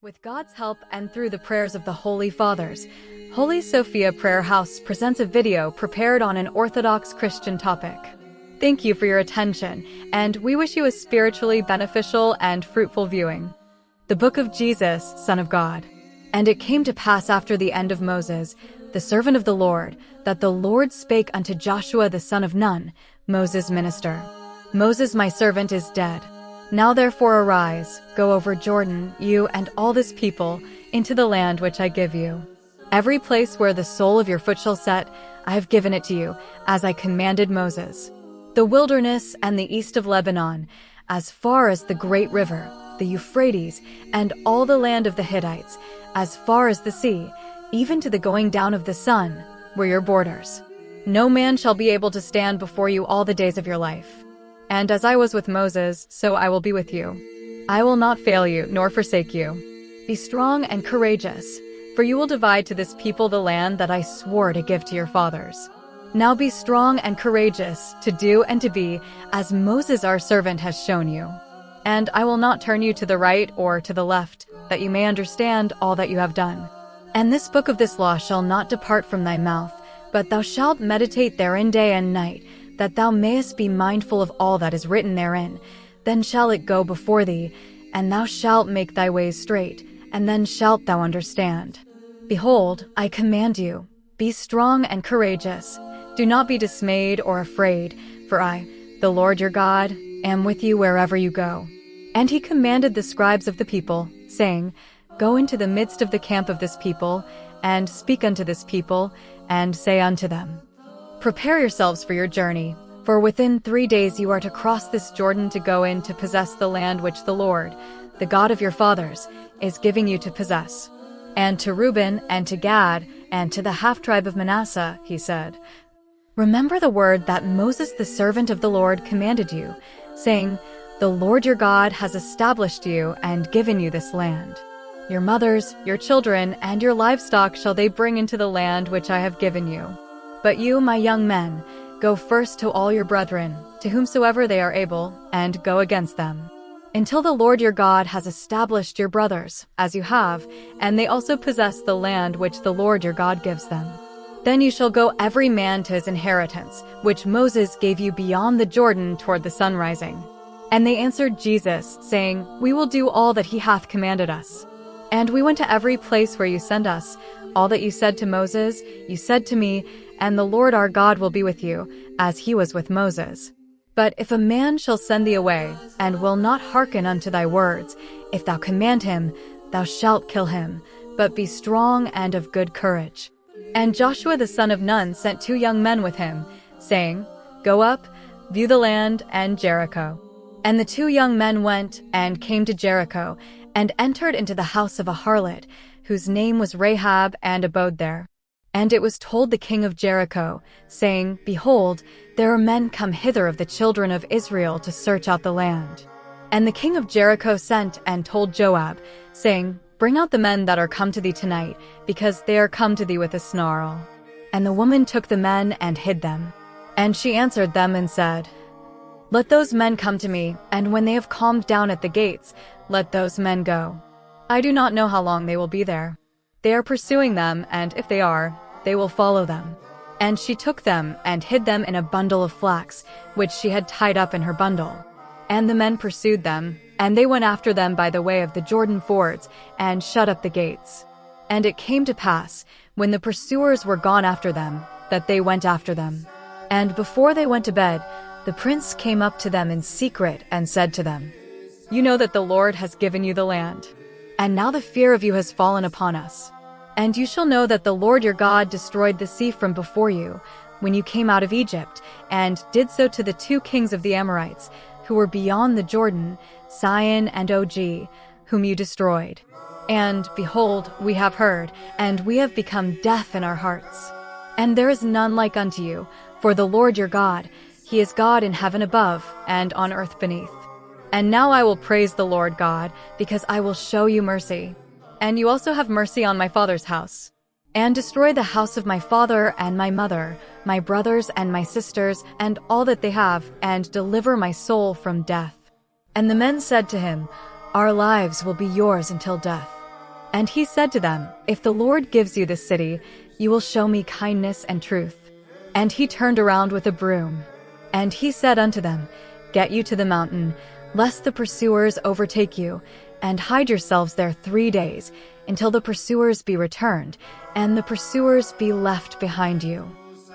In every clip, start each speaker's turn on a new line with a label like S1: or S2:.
S1: With God's help and through the prayers of the Holy Fathers, Holy Sophia Prayer House presents a video prepared on an Orthodox Christian topic. Thank you for your attention, and we wish you a spiritually beneficial and fruitful viewing. The Book of Jesus, Son of God. And it came to pass after the end of Moses, the servant of the Lord, that the Lord spake unto Joshua the son of Nun, Moses' minister. Moses my servant is dead. Now therefore arise, go over Jordan, you and all this people, into the land which I give you. Every place where the sole of your foot shall set, I have given it to you, as I commanded Moses. The wilderness and the east of Lebanon, as far as the great river, the Euphrates, and all the land of the Hittites, as far as the sea, even to the going down of the sun, were your borders. No man shall be able to stand before you all the days of your life. And as I was with Moses, so I will be with you. I will not fail you, nor forsake you. Be strong and courageous, for you will divide to this people the land that I swore to give to your fathers. Now be strong and courageous to do and to be, as Moses our servant has shown you. And I will not turn you to the right or to the left, that you may understand all that you have done. And this book of this law shall not depart from thy mouth, but thou shalt meditate therein day and night, that thou mayest be mindful of all that is written therein. Then shall it go before thee, and thou shalt make thy ways straight, and then shalt thou understand. Behold, I command you, be strong and courageous. Do not be dismayed or afraid, for I, the Lord your God, am with you wherever you go. And he commanded the scribes of the people, saying, Go into the midst of the camp of this people, and speak unto this people, and say unto them, Prepare yourselves for your journey, for within 3 days you are to cross this Jordan to go in to possess the land which the Lord, the God of your fathers, is giving you to possess. And to Reuben, and to Gad, and to the half-tribe of Manasseh, he said, Remember the word that Moses the servant of the Lord commanded you, saying, The Lord your God has established you and given you this land. Your mothers, your children, and your livestock shall they bring into the land which I have given you. But you, my young men, go first to all your brethren, to whomsoever they are able, and go against them, until the Lord your God has established your brothers, as you have, and they also possess the land which the Lord your God gives them. Then you shall go every man to his inheritance, which Moses gave you beyond the Jordan toward the sun rising. And they answered Jesus, saying, We will do all that he hath commanded us. And we went to every place where you sent us. All that you said to Moses, you said to me, and the Lord our God will be with you, as he was with Moses. But if a man shall send thee away, and will not hearken unto thy words, if thou command him, thou shalt kill him, but be strong and of good courage. And Joshua the son of Nun sent 2 young men with him, saying, Go up, view the land, and Jericho. And the 2 young men went, and came to Jericho, and entered into the house of a harlot, whose name was Rahab, and abode there. And it was told the king of Jericho, saying, Behold, there are men come hither of the children of Israel to search out the land. And the king of Jericho sent and told Joab, saying, Bring out the men that are come to thee tonight, because they are come to thee with a snarl. And the woman took the men and hid them. And she answered them and said, Let those men come to me, and when they have calmed down at the gates, let those men go. I do not know how long they will be there. They are pursuing them, and if they are, they will follow them. And she took them and hid them in a bundle of flax, which she had tied up in her bundle. And the men pursued them, and they went after them by the way of the Jordan fords, and shut up the gates. And it came to pass, when the pursuers were gone after them, that they went after them. And before they went to bed, the prince came up to them in secret and said to them, You know that the Lord has given you the land. And now the fear of you has fallen upon us. And you shall know that the Lord your God destroyed the sea from before you, when you came out of Egypt, and did so to the 2 kings of the Amorites, who were beyond the Jordan, Sihon and Og, whom you destroyed. And, behold, we have heard, and we have become deaf in our hearts. And there is none like unto you, for the Lord your God, he is God in heaven above, and on earth beneath. And now I will praise the Lord God, because I will show you mercy. And you also have mercy on my father's house. And destroy the house of my father and my mother, my brothers and my sisters, and all that they have, and deliver my soul from death. And the men said to him, Our lives will be yours until death. And he said to them, "If the Lord gives you this city, you will show me kindness and truth." And he turned around with a broom. And he said unto them, "Get you to the mountain, lest the pursuers overtake you, and hide yourselves there 3 days, until the pursuers be returned, and the pursuers be left behind you.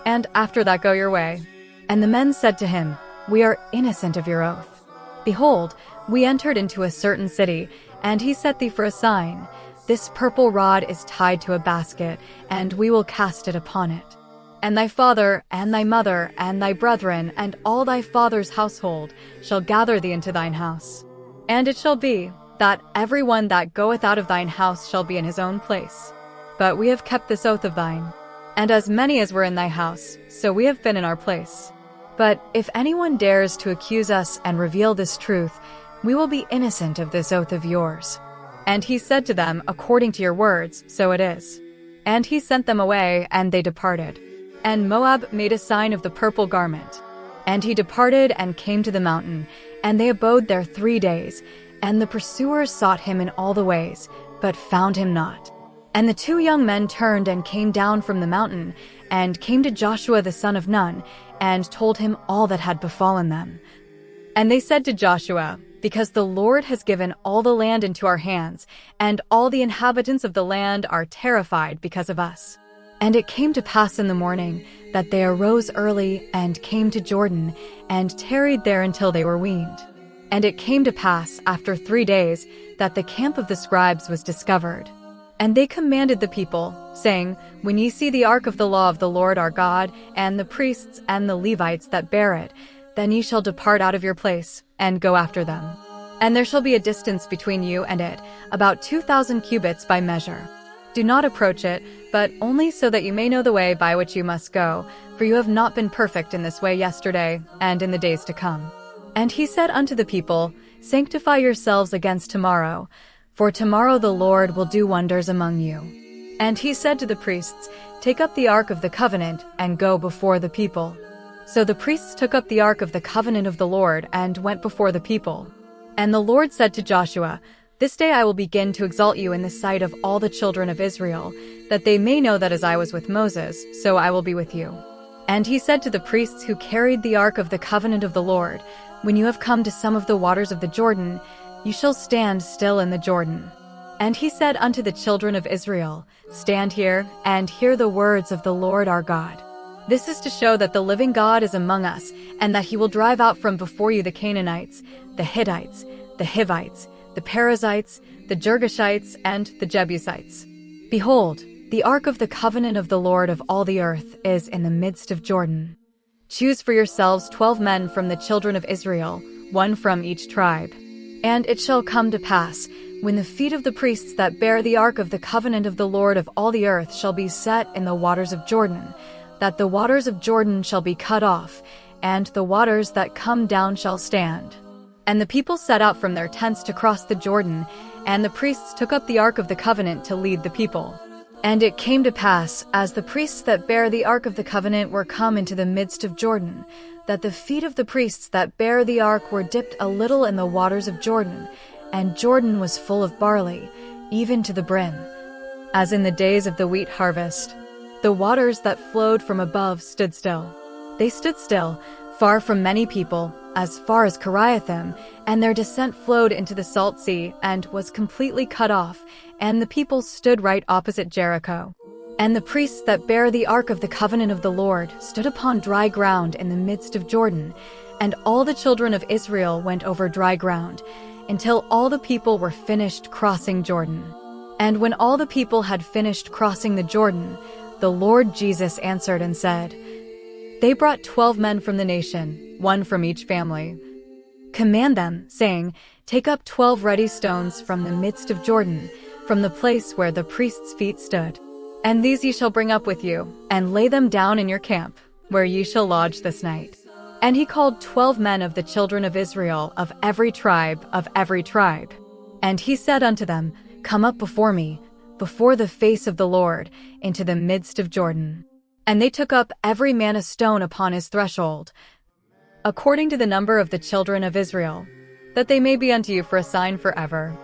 S1: And after that go your way." And the men said to him, "We are innocent of your oath. Behold, we entered into a certain city, and he set thee for a sign. This purple rod is tied to a basket, and we will cast it upon it. And thy father, and thy mother, and thy brethren, and all thy father's household shall gather thee into thine house. And it shall be, that every one that goeth out of thine house shall be in his own place. But we have kept this oath of thine. And as many as were in thy house, so we have been in our place. But if anyone dares to accuse us and reveal this truth, we will be innocent of this oath of yours." And he said to them, "According to your words, so it is." And he sent them away, and they departed. And Moab made a sign of the purple garment. And he departed and came to the mountain, and they abode there 3 days. And the pursuers sought him in all the ways, but found him not. And the 2 young men turned and came down from the mountain, and came to Joshua the son of Nun, and told him all that had befallen them. And they said to Joshua, "Because the Lord has given all the land into our hands, and all the inhabitants of the land are terrified because of us." And it came to pass in the morning that they arose early and came to Jordan, and tarried there until they were weaned. And it came to pass after 3 days that the camp of the scribes was discovered. And they commanded the people, saying, "When ye see the ark of the law of the Lord our God, and the priests and the Levites that bear it, then ye shall depart out of your place, and go after them. And there shall be a distance between you and it, about 2,000 cubits by measure. Do not approach it, but only so that you may know the way by which you must go, for you have not been perfect in this way yesterday, and in the days to come." And he said unto the people, "Sanctify yourselves against tomorrow, for tomorrow the Lord will do wonders among you." And he said to the priests, "Take up the ark of the covenant, and go before the people." So the priests took up the ark of the covenant of the Lord, and went before the people. And the Lord said to Joshua, "This day I will begin to exalt you in the sight of all the children of Israel, that they may know that as I was with Moses, so I will be with you." And he said to the priests who carried the ark of the covenant of the Lord, "When you have come to some of the waters of the Jordan, you shall stand still in the Jordan." And he said unto the children of Israel, "Stand here, and hear the words of the Lord our God. This is to show that the living God is among us, and that he will drive out from before you the Canaanites, the Hittites, the Hivites, the Perizzites, the Girgashites, and the Jebusites. Behold, the ark of the covenant of the Lord of all the earth is in the midst of Jordan. Choose for yourselves 12 men from the children of Israel, 1 from each tribe. And it shall come to pass, when the feet of the priests that bear the ark of the covenant of the Lord of all the earth shall be set in the waters of Jordan, that the waters of Jordan shall be cut off, and the waters that come down shall stand." And the people set out from their tents to cross the Jordan, and the priests took up the ark of the covenant to lead the people. And it came to pass, as the priests that bear the ark of the covenant were come into the midst of Jordan, that the feet of the priests that bear the ark were dipped a little in the waters of Jordan, and Jordan was full of barley, even to the brim. As in the days of the wheat harvest, the waters that flowed from above stood still. They stood still, far from many people, as far as Kiriathaim, and their descent flowed into the salt sea, and was completely cut off, and the people stood right opposite Jericho. And the priests that bear the ark of the covenant of the Lord stood upon dry ground in the midst of Jordan, and all the children of Israel went over dry ground, until all the people were finished crossing Jordan. And when all the people had finished crossing the Jordan, the Lord Jesus answered and said, "They brought 12 men from the nation, 1 from each family. Command them, saying, Take up 12 ready stones from the midst of Jordan, from the place where the priest's feet stood. And these ye shall bring up with you, and lay them down in your camp, where ye shall lodge this night." And he called 12 men of the children of Israel, of every tribe, of every tribe. And he said unto them, "Come up before me, before the face of the Lord, into the midst of Jordan." And they took up every man a stone upon his threshold, according to the number of the children of Israel, that they may be unto you for a sign forever.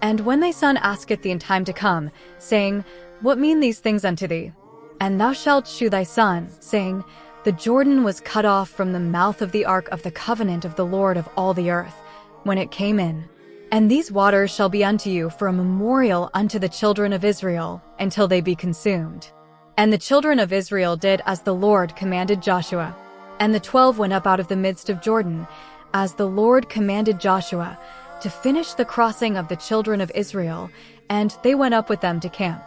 S1: And when thy son asketh thee in time to come, saying, What mean these things unto thee? And thou shalt shew thy son, saying, The Jordan was cut off from the mouth of the ark of the covenant of the Lord of all the earth, when it came in. And these waters shall be unto you for a memorial unto the children of Israel, until they be consumed. And the children of Israel did as the Lord commanded Joshua. And the 12 went up out of the midst of Jordan, as the Lord commanded Joshua, to finish the crossing of the children of Israel, and they went up with them to camp.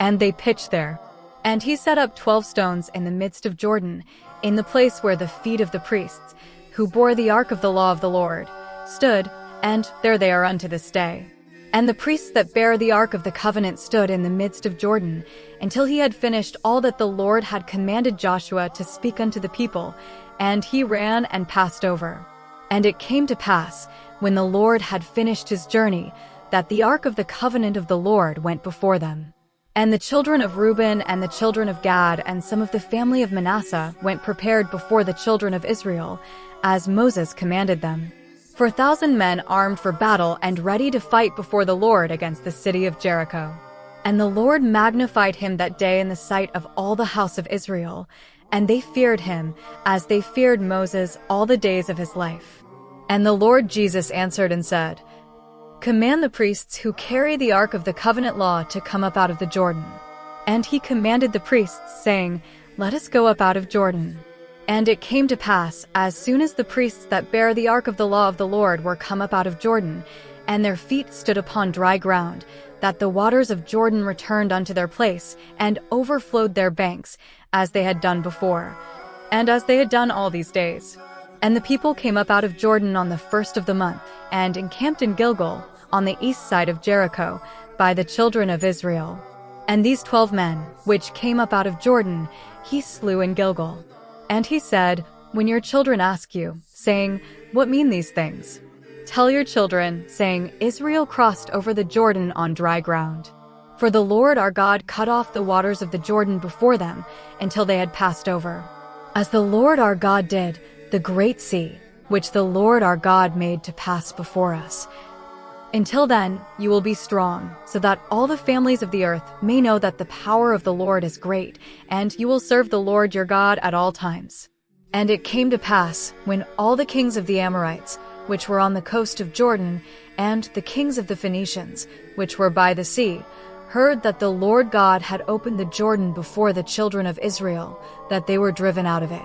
S1: And they pitched there. And he set up 12 stones in the midst of Jordan, in the place where the feet of the priests, who bore the ark of the law of the Lord, stood, and there they are unto this day. And the priests that bear the ark of the covenant stood in the midst of Jordan, until he had finished all that the Lord had commanded Joshua to speak unto the people, and he ran and passed over. And it came to pass, when the Lord had finished his journey, that the ark of the covenant of the Lord went before them. And the children of Reuben and the children of Gad and some of the family of Manasseh went prepared before the children of Israel, as Moses commanded them, for 1,000 men armed for battle and ready to fight before the Lord against the city of Jericho. And the Lord magnified him that day in the sight of all the house of Israel, and they feared him, as they feared Moses all the days of his life. And the Lord Jesus answered and said, Command the priests who carry the ark of the covenant law to come up out of the Jordan. And he commanded the priests, saying, Let us go up out of Jordan. And it came to pass, as soon as the priests that bear the ark of the law of the Lord were come up out of Jordan, and their feet stood upon dry ground, that the waters of Jordan returned unto their place, and overflowed their banks, as they had done before, and as they had done all these days. And the people came up out of Jordan on the 1st of the month, and encamped in Gilgal, on the east side of Jericho, by the children of Israel. And these 12 men, which came up out of Jordan, he slew in Gilgal. And he said, When your children ask you, saying, What mean these things? Tell your children, saying, Israel crossed over the Jordan on dry ground. For the Lord our God cut off the waters of the Jordan before them, until they had passed over. As the Lord our God did, the great sea, which the Lord our God made to pass before us. Until then, you will be strong, so that all the families of the earth may know that the power of the Lord is great, and you will serve the Lord your God at all times. And it came to pass, when all the kings of the Amorites, which were on the coast of Jordan, and the kings of the Phoenicians, which were by the sea, heard that the Lord God had opened the Jordan before the children of Israel, that they were driven out of it.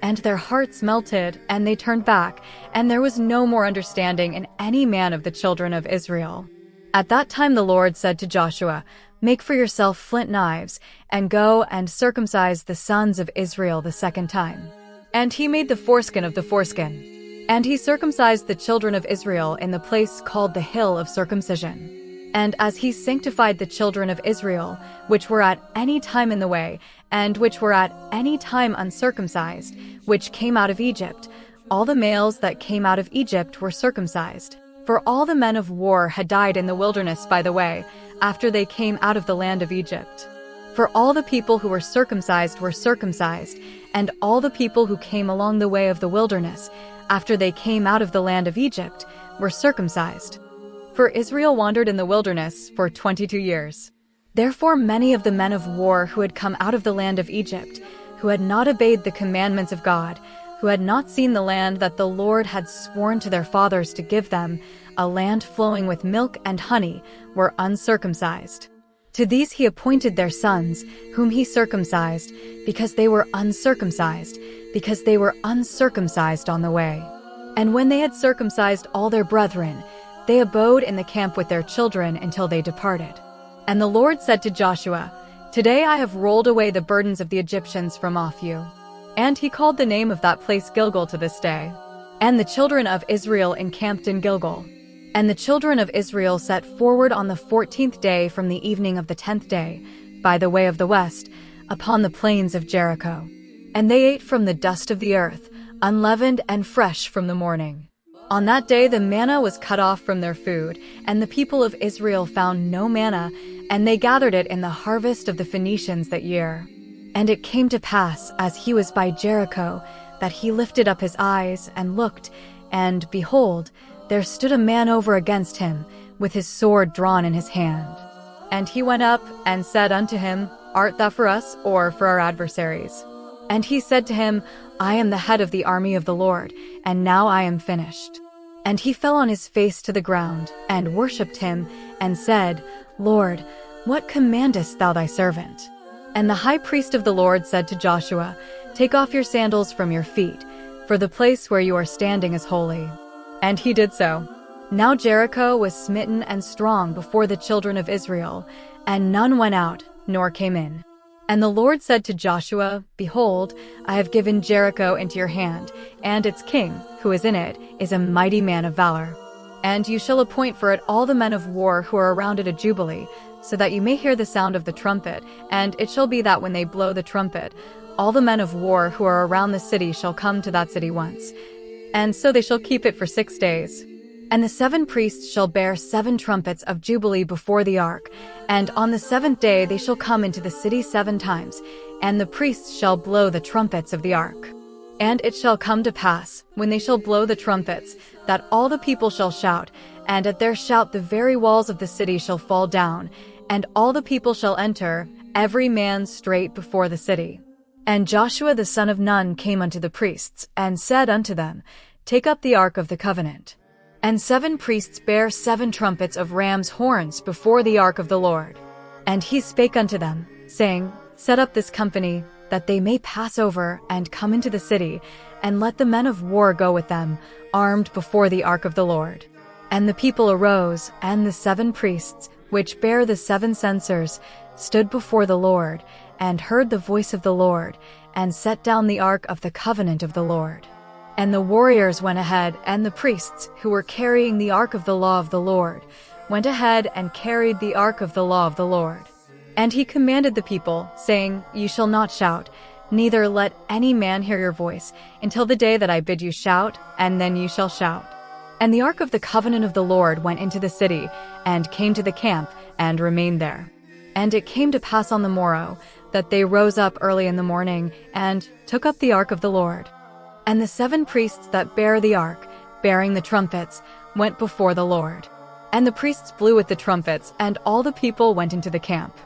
S1: And their hearts melted, and they turned back, and there was no more understanding in any man of the children of Israel. At that time the Lord said to Joshua, Make for yourself flint knives, and go and circumcise the sons of Israel the second time. And he made the foreskin of the foreskin. And he circumcised the children of Israel in the place called the hill of circumcision. And as he sanctified the children of Israel, which were at any time in the way, and which were at any time uncircumcised, which came out of Egypt, all the males that came out of Egypt were circumcised. For all the men of war had died in the wilderness by the way, after they came out of the land of Egypt. For all the people who were circumcised, and all the people who came along the way of the wilderness, after they came out of the land of Egypt, were circumcised. For Israel wandered in the wilderness for 22 years. Therefore many of the men of war who had come out of the land of Egypt, who had not obeyed the commandments of God, who had not seen the land that the Lord had sworn to their fathers to give them, a land flowing with milk and honey, were uncircumcised. To these he appointed their sons, whom he circumcised, because they were uncircumcised on the way. And when they had circumcised all their brethren, they abode in the camp with their children until they departed. And the Lord said to Joshua, Today I have rolled away the burdens of the Egyptians from off you. And he called the name of that place Gilgal to this day. And the children of Israel encamped in Gilgal. And the children of Israel set forward on the 14th day from the evening of the 10th day, by the way of the west, upon the plains of Jericho. And they ate from the dust of the earth, unleavened and fresh from the morning. On that day the manna was cut off from their food, and the people of Israel found no manna, and they gathered it in the harvest of the Phoenicians that year. And it came to pass, as he was by Jericho, that he lifted up his eyes and looked, and behold, there stood a man over against him, with his sword drawn in his hand. And he went up and said unto him, Art thou for us, or for our adversaries? And he said to him, I am the head of the army of the Lord, and now I am finished. And he fell on his face to the ground, and worshipped him, and said, Lord, what commandest thou thy servant? And the high priest of the Lord said to Joshua, Take off your sandals from your feet, for the place where you are standing is holy. And he did so. Now Jericho was smitten and strong before the children of Israel, and none went out, nor came in. And the Lord said to Joshua, Behold, I have given Jericho into your hand, and its king, who is in it, is a mighty man of valor. And you shall appoint for it all the men of war who are around it a jubilee, so that you may hear the sound of the trumpet. And it shall be that when they blow the trumpet, all the men of war who are around the city shall come to that city once. And so they shall keep it for 6 days. And the 7 priests shall bear 7 trumpets of jubilee before the ark, and on the 7th day they shall come into the city 7 times, and the priests shall blow the trumpets of the ark. And it shall come to pass, when they shall blow the trumpets, that all the people shall shout, and at their shout the very walls of the city shall fall down, and all the people shall enter, every man straight before the city. And Joshua the son of Nun came unto the priests, and said unto them, Take up the ark of the covenant. And 7 priests bare 7 trumpets of ram's horns before the ark of the Lord. And he spake unto them, saying, Set up this company, that they may pass over and come into the city, and let the men of war go with them, armed before the ark of the Lord. And the people arose, and the 7 priests, which bare the 7 censers, stood before the Lord, and heard the voice of the Lord, and set down the ark of the covenant of the Lord. And the warriors went ahead, and the priests, who were carrying the ark of the law of the Lord, went ahead and carried the ark of the law of the Lord. And he commanded the people, saying, Ye shall not shout, neither let any man hear your voice, until the day that I bid you shout, and then you shall shout. And the ark of the covenant of the Lord went into the city, and came to the camp, and remained there. And it came to pass on the morrow, that they rose up early in the morning, and took up the ark of the Lord. And the 7 priests that bare the ark, bearing the trumpets, went before the Lord. And the priests blew with the trumpets, and all the people went into the camp.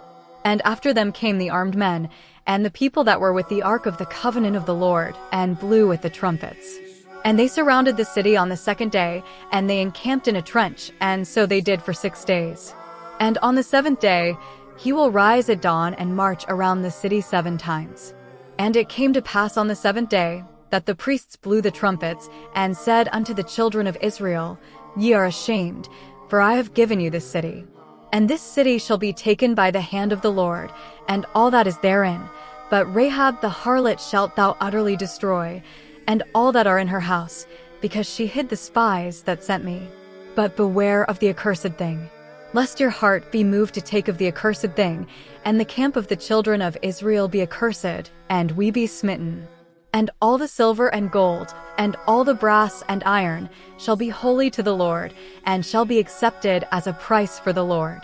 S1: And after them came the armed men, and the people that were with the ark of the covenant of the Lord, and blew with the trumpets. And they surrounded the city on the 2nd day, and they encamped in a trench, and so they did for 6 days. And on the 7th day, he will rise at dawn and march around the city 7 times. And it came to pass on the 7th day, that the priests blew the trumpets, and said unto the children of Israel, Ye are ashamed, for I have given you this city. And this city shall be taken by the hand of the Lord, and all that is therein. But Rahab the harlot shalt thou utterly destroy, and all that are in her house, because she hid the spies that sent me. But beware of the accursed thing, lest your heart be moved to take of the accursed thing, and the camp of the children of Israel be accursed, and we be smitten. And all the silver and gold, and all the brass and iron, shall be holy to the Lord, and shall be accepted as a price for the Lord.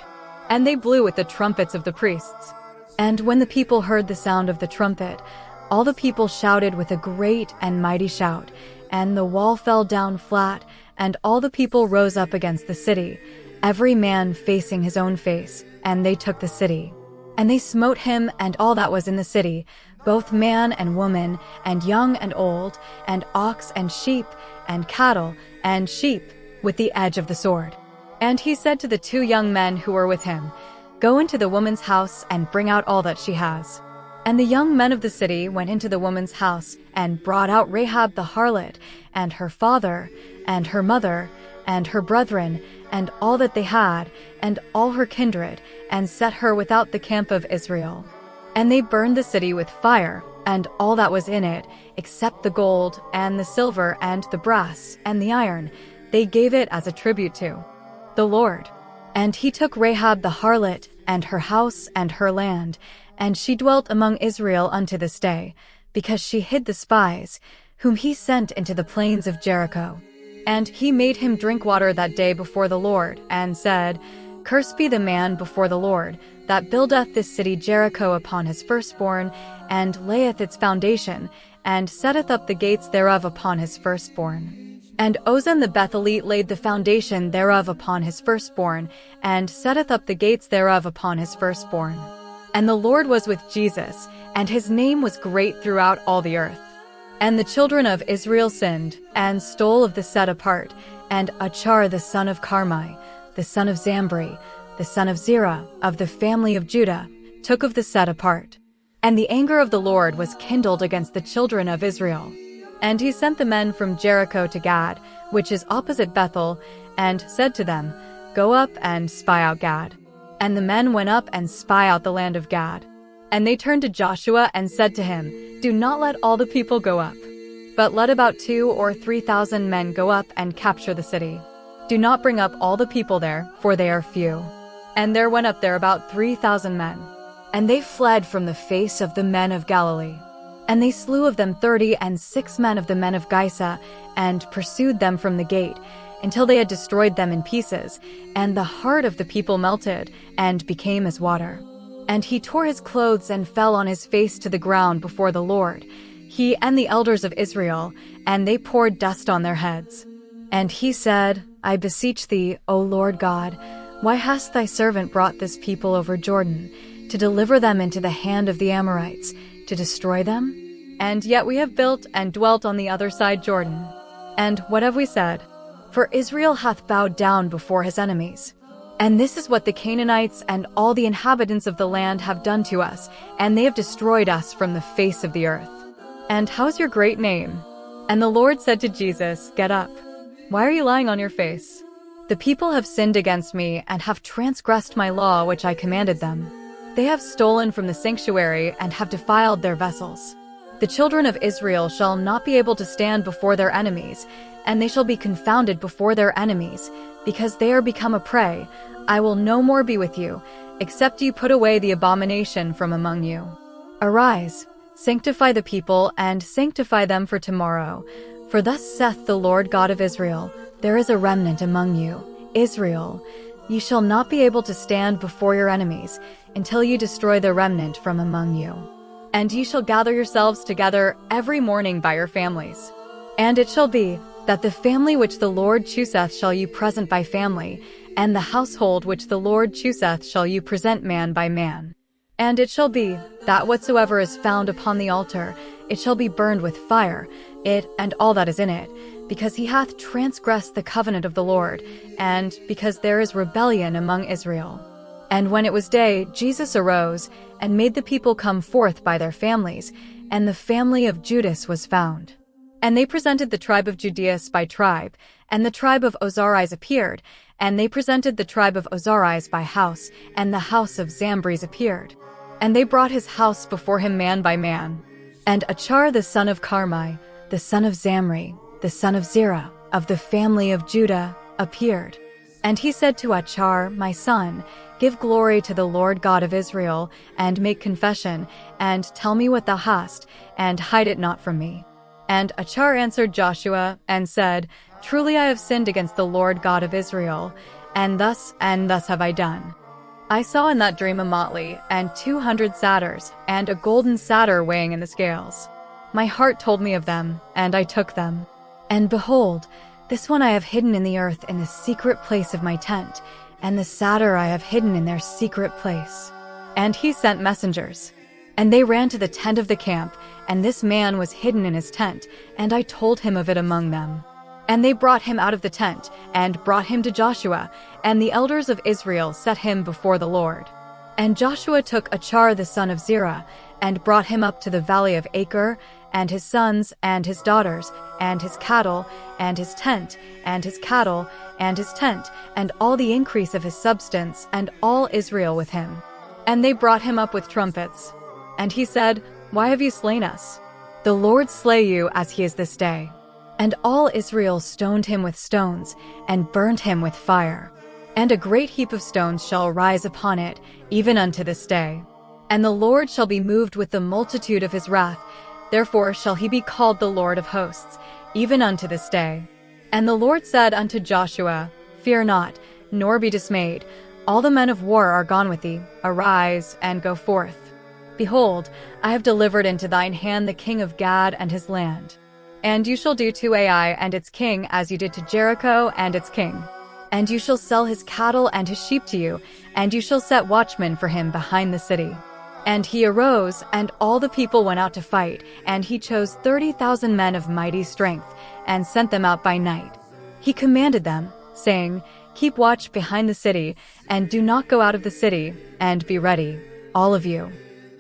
S1: And they blew with the trumpets of the priests. And when the people heard the sound of the trumpet, all the people shouted with a great and mighty shout, and the wall fell down flat, and all the people rose up against the city, every man facing his own face, and they took the city. And they smote him and all that was in the city, both man and woman, and young and old, and ox and sheep, and cattle, and sheep, with the edge of the sword. And he said to the 2 young men who were with him, Go into the woman's house, and bring out all that she has. And the young men of the city went into the woman's house, and brought out Rahab the harlot, and her father, and her mother, and her brethren, and all that they had, and all her kindred, and set her without the camp of Israel. And they burned the city with fire, and all that was in it, except the gold, and the silver, and the brass, and the iron, they gave it as a tribute to the Lord. And he took Rahab the harlot, and her house, and her land, and she dwelt among Israel unto this day, because she hid the spies, whom he sent into the plains of Jericho. And he made him drink water that day before the Lord, and said, Cursed be the man before the Lord, that buildeth this city Jericho upon his firstborn, and layeth its foundation, and setteth up the gates thereof upon his firstborn. And Ozan the Bethelite laid the foundation thereof upon his firstborn, and setteth up the gates thereof upon his firstborn. And the Lord was with Jesus, and his name was great throughout all the earth. And the children of Israel sinned, and stole of the set apart, and Achar the son of Carmi, the son of Zambri, the son of Zerah, of the family of Judah, took of the set apart. And the anger of the Lord was kindled against the children of Israel. And he sent the men from Jericho to Gad, which is opposite Bethel, and said to them, Go up and spy out Gad. And the men went up and spy out the land of Gad. And they turned to Joshua and said to him, Do not let all the people go up, but let about 2,000 or 3,000 men go up and capture the city. Do not bring up all the people there, for they are few. And there went up there about 3,000 men. And they fled from the face of the men of Galilee. And they slew of them 36 men of the men of Giza, and pursued them from the gate, until they had destroyed them in pieces, and the heart of the people melted, and became as water. And he tore his clothes and fell on his face to the ground before the Lord, he and the elders of Israel, and they poured dust on their heads. And he said, I beseech thee, O Lord God, why hast thy servant brought this people over Jordan, to deliver them into the hand of the Amorites, to destroy them? And yet we have built and dwelt on the other side Jordan. And what have we said? For Israel hath bowed down before his enemies. And this is what the Canaanites and all the inhabitants of the land have done to us, and they have destroyed us from the face of the earth. And how's your great name? And the Lord said to Jesus, Get up. Why are you lying on your face? The people have sinned against me and have transgressed my law which I commanded them. They have stolen from the sanctuary and have defiled their vessels. The children of Israel shall not be able to stand before their enemies, and they shall be confounded before their enemies, because they are become a prey. I will no more be with you, except you put away the abomination from among you. Arise, sanctify the people, and sanctify them for tomorrow. For thus saith the Lord God of Israel, There is a remnant among you, Israel. Ye shall not be able to stand before your enemies, until ye destroy the remnant from among you. And ye shall gather yourselves together every morning by your families. And it shall be, that the family which the Lord chooseth shall you present by family, and the household which the Lord chooseth shall you present man by man. And it shall be, that whatsoever is found upon the altar, it shall be burned with fire, it and all that is in it, because he hath transgressed the covenant of the Lord, and because there is rebellion among Israel. And when it was day, Jesus arose, and made the people come forth by their families, and the family of Judas was found. And they presented the tribe of Judaeus by tribe, and the tribe of Ozarites appeared, and they presented the tribe of Ozarites by house, and the house of Zambris appeared. And they brought his house before him man by man. And Achar the son of Carmi, the son of Zamri, the son of Zerah, of the family of Judah, appeared. And he said to Achar, My son, give glory to the Lord God of Israel, and make confession, and tell me what thou hast, and hide it not from me. And Achar answered Joshua, and said, Truly I have sinned against the Lord God of Israel, and thus have I done. I saw in that dream a motley, and 200 satyrs, and a golden satyr weighing in the scales. My heart told me of them, and I took them. And behold, this one I have hidden in the earth in the secret place of my tent, and the satyr I have hidden in their secret place. And he sent messengers. And they ran to the tent of the camp, and this man was hidden in his tent, and I told him of it among them. And they brought him out of the tent, and brought him to Joshua, and the elders of Israel set him before the Lord. And Joshua took Achar the son of Zerah, and brought him up to the valley of Acre, and his sons, and his daughters, and his cattle, and his tent, and his cattle, and his tent, and all the increase of his substance, and all Israel with him. And they brought him up with trumpets. And he said, Why have you slain us? The Lord slay you as he is this day. And all Israel stoned him with stones, and burned him with fire. And a great heap of stones shall rise upon it, even unto this day. And the Lord shall be moved with the multitude of his wrath, therefore shall he be called the Lord of hosts, even unto this day. And the Lord said unto Joshua, Fear not, nor be dismayed. All the men of war are gone with thee. Arise, and go forth. Behold, I have delivered into thine hand the king of Gad and his land. And you shall do to Ai and its king as you did to Jericho and its king. And you shall sell his cattle and his sheep to you, and you shall set watchmen for him behind the city. And he arose, and all the people went out to fight, and he chose 30,000 men of mighty strength, and sent them out by night. He commanded them, saying, Keep watch behind the city, and do not go out of the city, and be ready, all of you.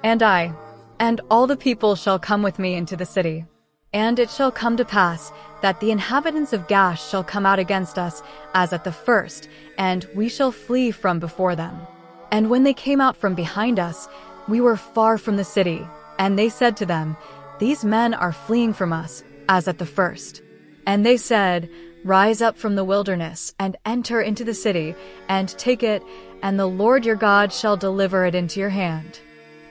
S1: And I, and all the people shall come with me into the city. And it shall come to pass that the inhabitants of Gash shall come out against us as at the first, and we shall flee from before them. And when they came out from behind us, we were far from the city, and they said to them, These men are fleeing from us, as at the first. And they said, Rise up from the wilderness, and enter into the city, and take it, and the Lord your God shall deliver it into your hand.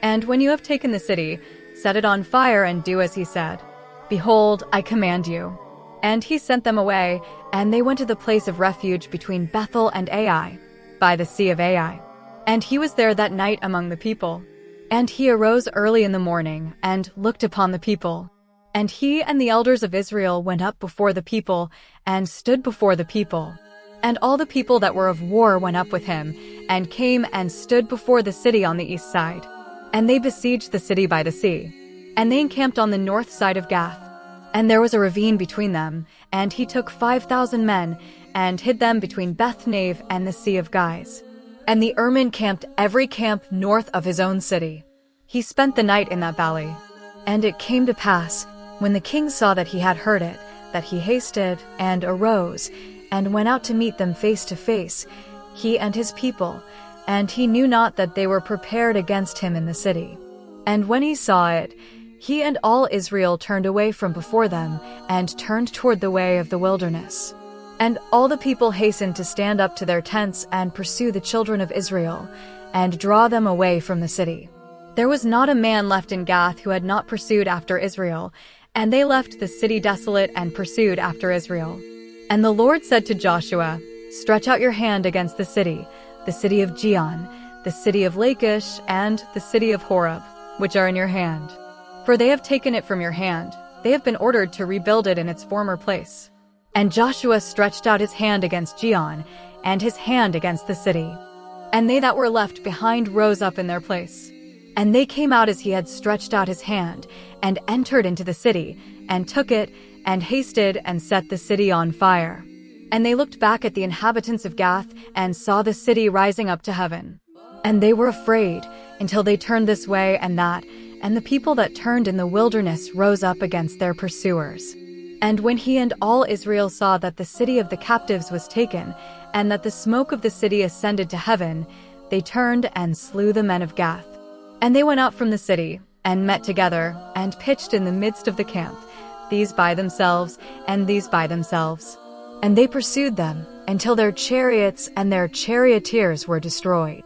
S1: And when you have taken the city, set it on fire, and do as he said. Behold, I command you. And he sent them away, and they went to the place of refuge between Bethel and Ai, by the sea of Ai. And he was there that night among the people. And he arose early in the morning, and looked upon the people. And he and the elders of Israel went up before the people, and stood before the people. And all the people that were of war went up with him, and came and stood before the city on the east side. And they besieged the city by the sea. And they encamped on the north side of Gath. And there was a ravine between them, and he took 5,000 men, and hid them between Beth-Nave and the Sea of Guys. And the Ermine camped every camp north of his own city. He spent the night in that valley. And it came to pass, when the king saw that he had heard it, that he hasted, and arose, and went out to meet them face to face, he and his people, and he knew not that they were prepared against him in the city. And when he saw it, he and all Israel turned away from before them, and turned toward the way of the wilderness. And all the people hastened to stand up to their tents and pursue the children of Israel, and draw them away from the city. There was not a man left in Gath who had not pursued after Israel, and they left the city desolate and pursued after Israel. And the Lord said to Joshua, Stretch out your hand against the city of Gihon, the city of Lachish, and the city of Horeb, which are in your hand. For they have taken it from your hand. They have been ordered to rebuild it in its former place. And Joshua stretched out his hand against Gihon, and his hand against the city. And they that were left behind rose up in their place. And they came out as he had stretched out his hand, and entered into the city, and took it, and hasted, and set the city on fire. And they looked back at the inhabitants of Gath, and saw the city rising up to heaven. And they were afraid, until they turned this way and that, and the people that turned in the wilderness rose up against their pursuers. And when he and all Israel saw that the city of the captives was taken, and that the smoke of the city ascended to heaven, they turned and slew the men of Gath. And they went out from the city, and met together, and pitched in the midst of the camp, these by themselves, and these by themselves. And they pursued them, until their chariots and their charioteers were destroyed.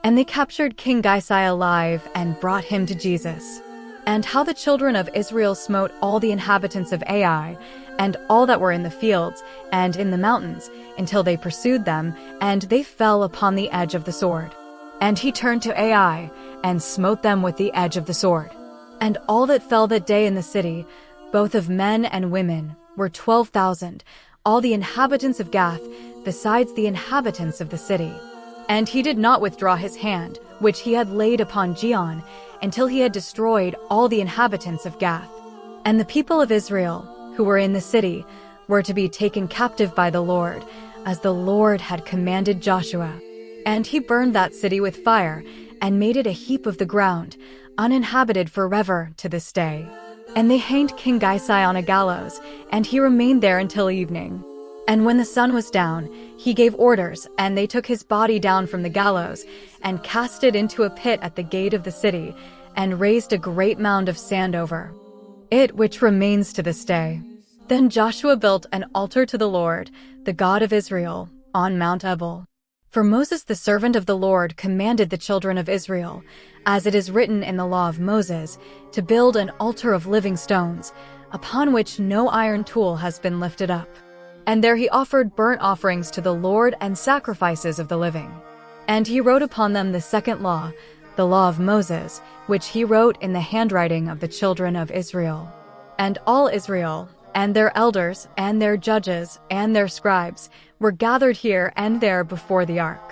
S1: And they captured King Gisai alive, and brought him to Jesus. And how the children of Israel smote all the inhabitants of Ai, and all that were in the fields, and in the mountains, until they pursued them, and they fell upon the edge of the sword. And he turned to Ai, and smote them with the edge of the sword. And all that fell that day in the city, both of men and women, were 12,000, all the inhabitants of Gath, besides the inhabitants of the city. And he did not withdraw his hand, which he had laid upon Gihon, until he had destroyed all the inhabitants of Gath. And the people of Israel, who were in the city, were to be taken captive by the Lord, as the Lord had commanded Joshua. And he burned that city with fire, and made it a heap of the ground, uninhabited forever to this day. And they hanged King Gisai on a gallows, and he remained there until evening. And when the sun was down, he gave orders, and they took his body down from the gallows, and cast it into a pit at the gate of the city, and raised a great mound of sand over it, which remains to this day. Then Joshua built an altar to the Lord, the God of Israel, on Mount Ebal. For Moses the servant of the Lord commanded the children of Israel, as it is written in the law of Moses, to build an altar of living stones, upon which no iron tool has been lifted up. And there he offered burnt offerings to the Lord and sacrifices of the living. And he wrote upon them the second law, the law of Moses, which he wrote in the handwriting of the children of Israel. And all Israel, and their elders, and their judges, and their scribes were gathered here and there before the ark.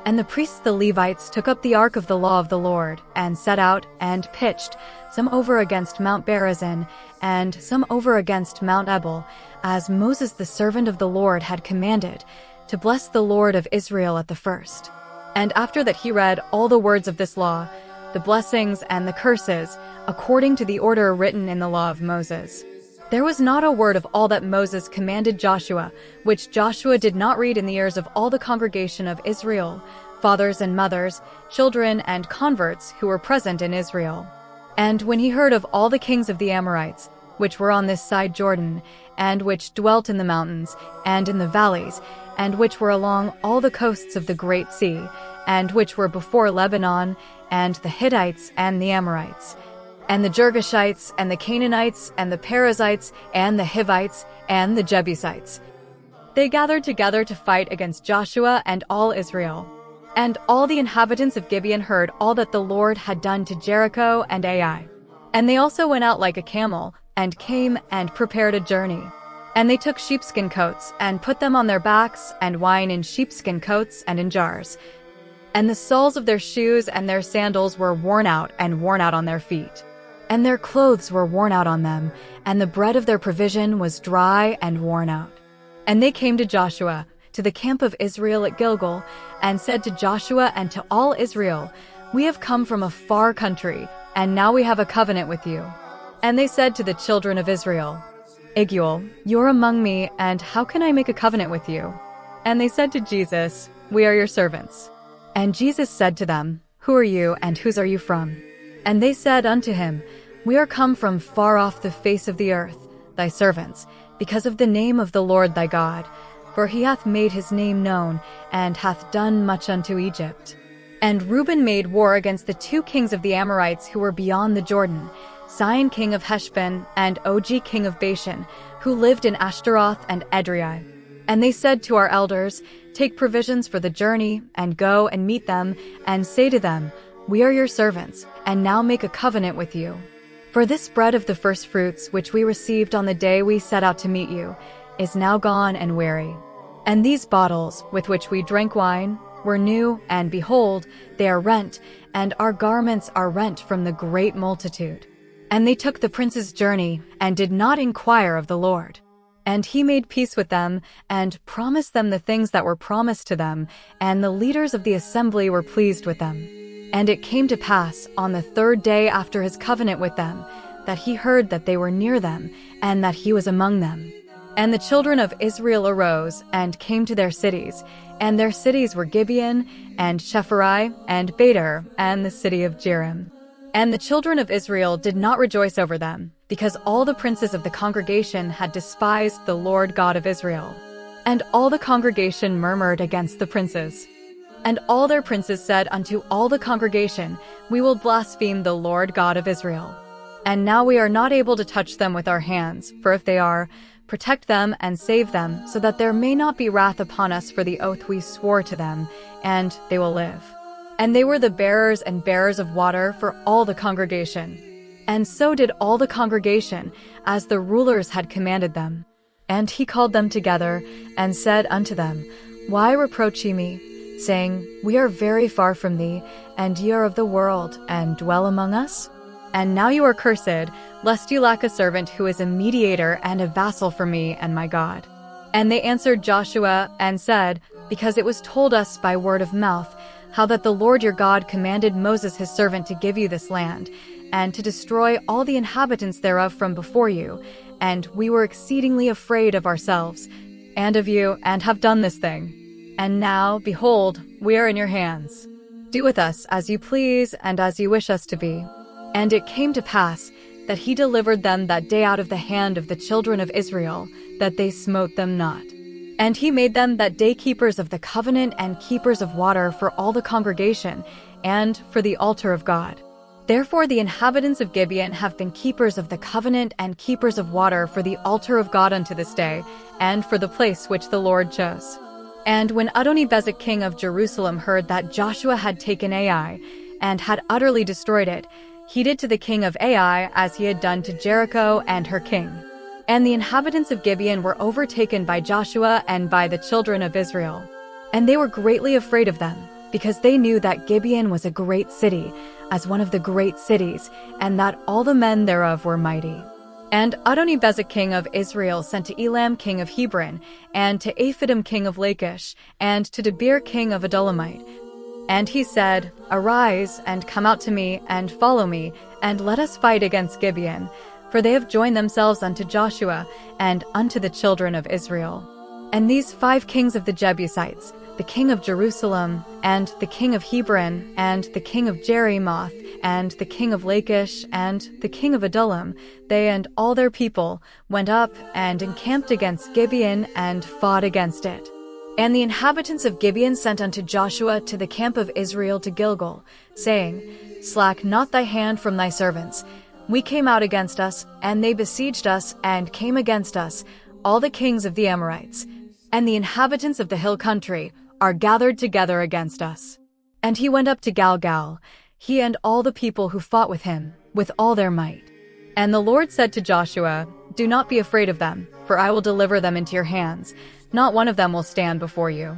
S1: And the priests the Levites took up the ark of the law of the Lord, and set out, and pitched, some over against Mount Gerizim, and some over against Mount Ebal, as Moses the servant of the Lord had commanded, to bless the Lord of Israel at the first. And after that he read all the words of this law, the blessings and the curses, according to the order written in the law of Moses. There was not a word of all that Moses commanded Joshua, which Joshua did not read in the ears of all the congregation of Israel, fathers and mothers, children and converts who were present in Israel. And when he heard of all the kings of the Amorites, which were on this side Jordan, and which dwelt in the mountains, and in the valleys, and which were along all the coasts of the great sea, and which were before Lebanon, and the Hittites and the Amorites, and the Girgashites, and the Canaanites, and the Perizzites, and the Hivites, and the Jebusites. They gathered together to fight against Joshua and all Israel. And all the inhabitants of Gibeon heard all that the Lord had done to Jericho and Ai. And they also went out like a camel, and came and prepared a journey. And they took sheepskin coats, and put them on their backs, and wine in sheepskin coats and in jars. And the soles of their shoes and their sandals were worn out on their feet. And their clothes were worn out on them, and the bread of their provision was dry and worn out. And they came to Joshua, to the camp of Israel at Gilgal, and said to Joshua and to all Israel, "We have come from a far country, and now we have a covenant with you." And they said to the children of Israel, "Igual, you're among me, and how can I make a covenant with you?" And they said to Jesus, "We are your servants." And Jesus said to them, "Who are you, and whose are you from?" And they said unto him, "We are come from far off the face of the earth, thy servants, because of the name of the Lord thy God. For he hath made his name known, and hath done much unto Egypt." And Reuben made war against the two kings of the Amorites who were beyond the Jordan, Sihon king of Heshbon, and Og king of Bashan, who lived in Ashtaroth and Edrei. And they said to our elders, "Take provisions for the journey, and go and meet them, and say to them, We are your servants, and now make a covenant with you. For this bread of the first fruits which we received on the day we set out to meet you is now gone and weary. And these bottles with which we drank wine were new, and behold, they are rent, and our garments are rent from the great multitude." And they took the prince's journey, and did not inquire of the Lord. And he made peace with them, and promised them the things that were promised to them, and the leaders of the assembly were pleased with them. And it came to pass, on the third day after his covenant with them, that he heard that they were near them, and that he was among them. And the children of Israel arose, and came to their cities, and their cities were Gibeon, and Shepharai, and Beder, and the city of Jearim. And the children of Israel did not rejoice over them, because all the princes of the congregation had despised the Lord God of Israel. And all the congregation murmured against the princes. And all their princes said unto all the congregation, "We will blaspheme the Lord God of Israel. And now we are not able to touch them with our hands, for if they are, protect them and save them, so that there may not be wrath upon us for the oath we swore to them, and they will live." And they were the bearers and bearers of water for all the congregation. And so did all the congregation, as the rulers had commanded them. And he called them together, and said unto them, "Why reproach ye me, saying, We are very far from thee, and ye are of the world, and dwell among us? And now you are cursed, lest you lack a servant who is a mediator and a vassal for me and my God." And they answered Joshua, and said, "Because it was told us by word of mouth, how that the Lord your God commanded Moses his servant to give you this land, and to destroy all the inhabitants thereof from before you, and we were exceedingly afraid of ourselves, and of you, and have done this thing. And now, behold, we are in your hands. Do with us as you please, and as you wish us to be." And it came to pass, that he delivered them that day out of the hand of the children of Israel, that they smote them not. And he made them that day keepers of the covenant and keepers of water for all the congregation, and for the altar of God. Therefore the inhabitants of Gibeon have been keepers of the covenant and keepers of water for the altar of God unto this day, and for the place which the Lord chose. And when Adoni-Bezek king of Jerusalem heard that Joshua had taken Ai, and had utterly destroyed it, he did to the king of Ai as he had done to Jericho and her king. And the inhabitants of Gibeon were overtaken by Joshua and by the children of Israel. And they were greatly afraid of them, because they knew that Gibeon was a great city, as one of the great cities, and that all the men thereof were mighty. And Adoni-Bezek king of Israel sent to Elam king of Hebron, and to Aphidim king of Lachish, and to Debir king of Adulamite. And he said, Arise, and come out to me, and follow me, and let us fight against Gibeon, for they have joined themselves unto Joshua, and unto the children of Israel. And these 5 kings of the Jebusites, the king of Jerusalem, and the king of Hebron, and the king of Jerimoth, and the king of Lachish, and the king of Adullam, they and all their people went up and encamped against Gibeon and fought against it. And the inhabitants of Gibeon sent unto Joshua to the camp of Israel to Gilgal, saying, Slack not thy hand from thy servants. We came out against us, and they besieged us, and came against us, all the kings of the Amorites. And the inhabitants of the hill country are gathered together against us. And he went up to Galgal, he and all the people who fought with him, with all their might. And the Lord said to Joshua, Do not be afraid of them, for I will deliver them into your hands. Not one of them will stand before you.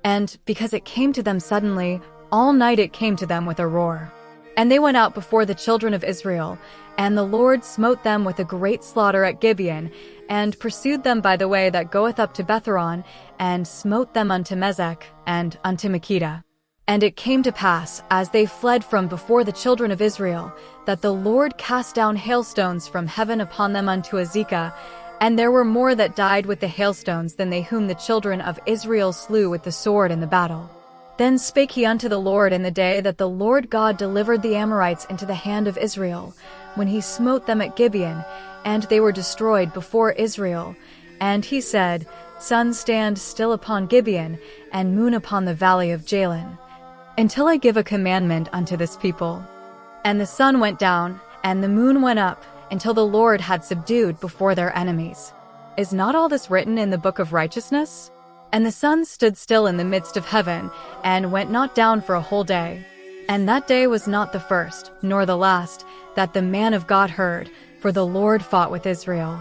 S1: And because it came to them suddenly, all night it came to them with a roar. And they went out before the children of Israel, and the Lord smote them with a great slaughter at Gibeon, and pursued them by the way that goeth up to Bethhoron, and smote them unto Mezek, and unto Makkedah. And it came to pass, as they fled from before the children of Israel, that the Lord cast down hailstones from heaven upon them unto Azekah, and there were more that died with the hailstones than they whom the children of Israel slew with the sword in the battle. Then spake he unto the Lord in the day that the Lord God delivered the Amorites into the hand of Israel, when he smote them at Gibeon, and they were destroyed before Israel. And he said, Sun, stand still upon Gibeon, and moon upon the valley of Jalon, until I give a commandment unto this people. And the sun went down, and the moon went up, until the Lord had subdued before their enemies. Is not all this written in the book of righteousness? And the sun stood still in the midst of heaven, and went not down for a whole day. And that day was not the first, nor the last, that the man of God heard, for the Lord fought with Israel.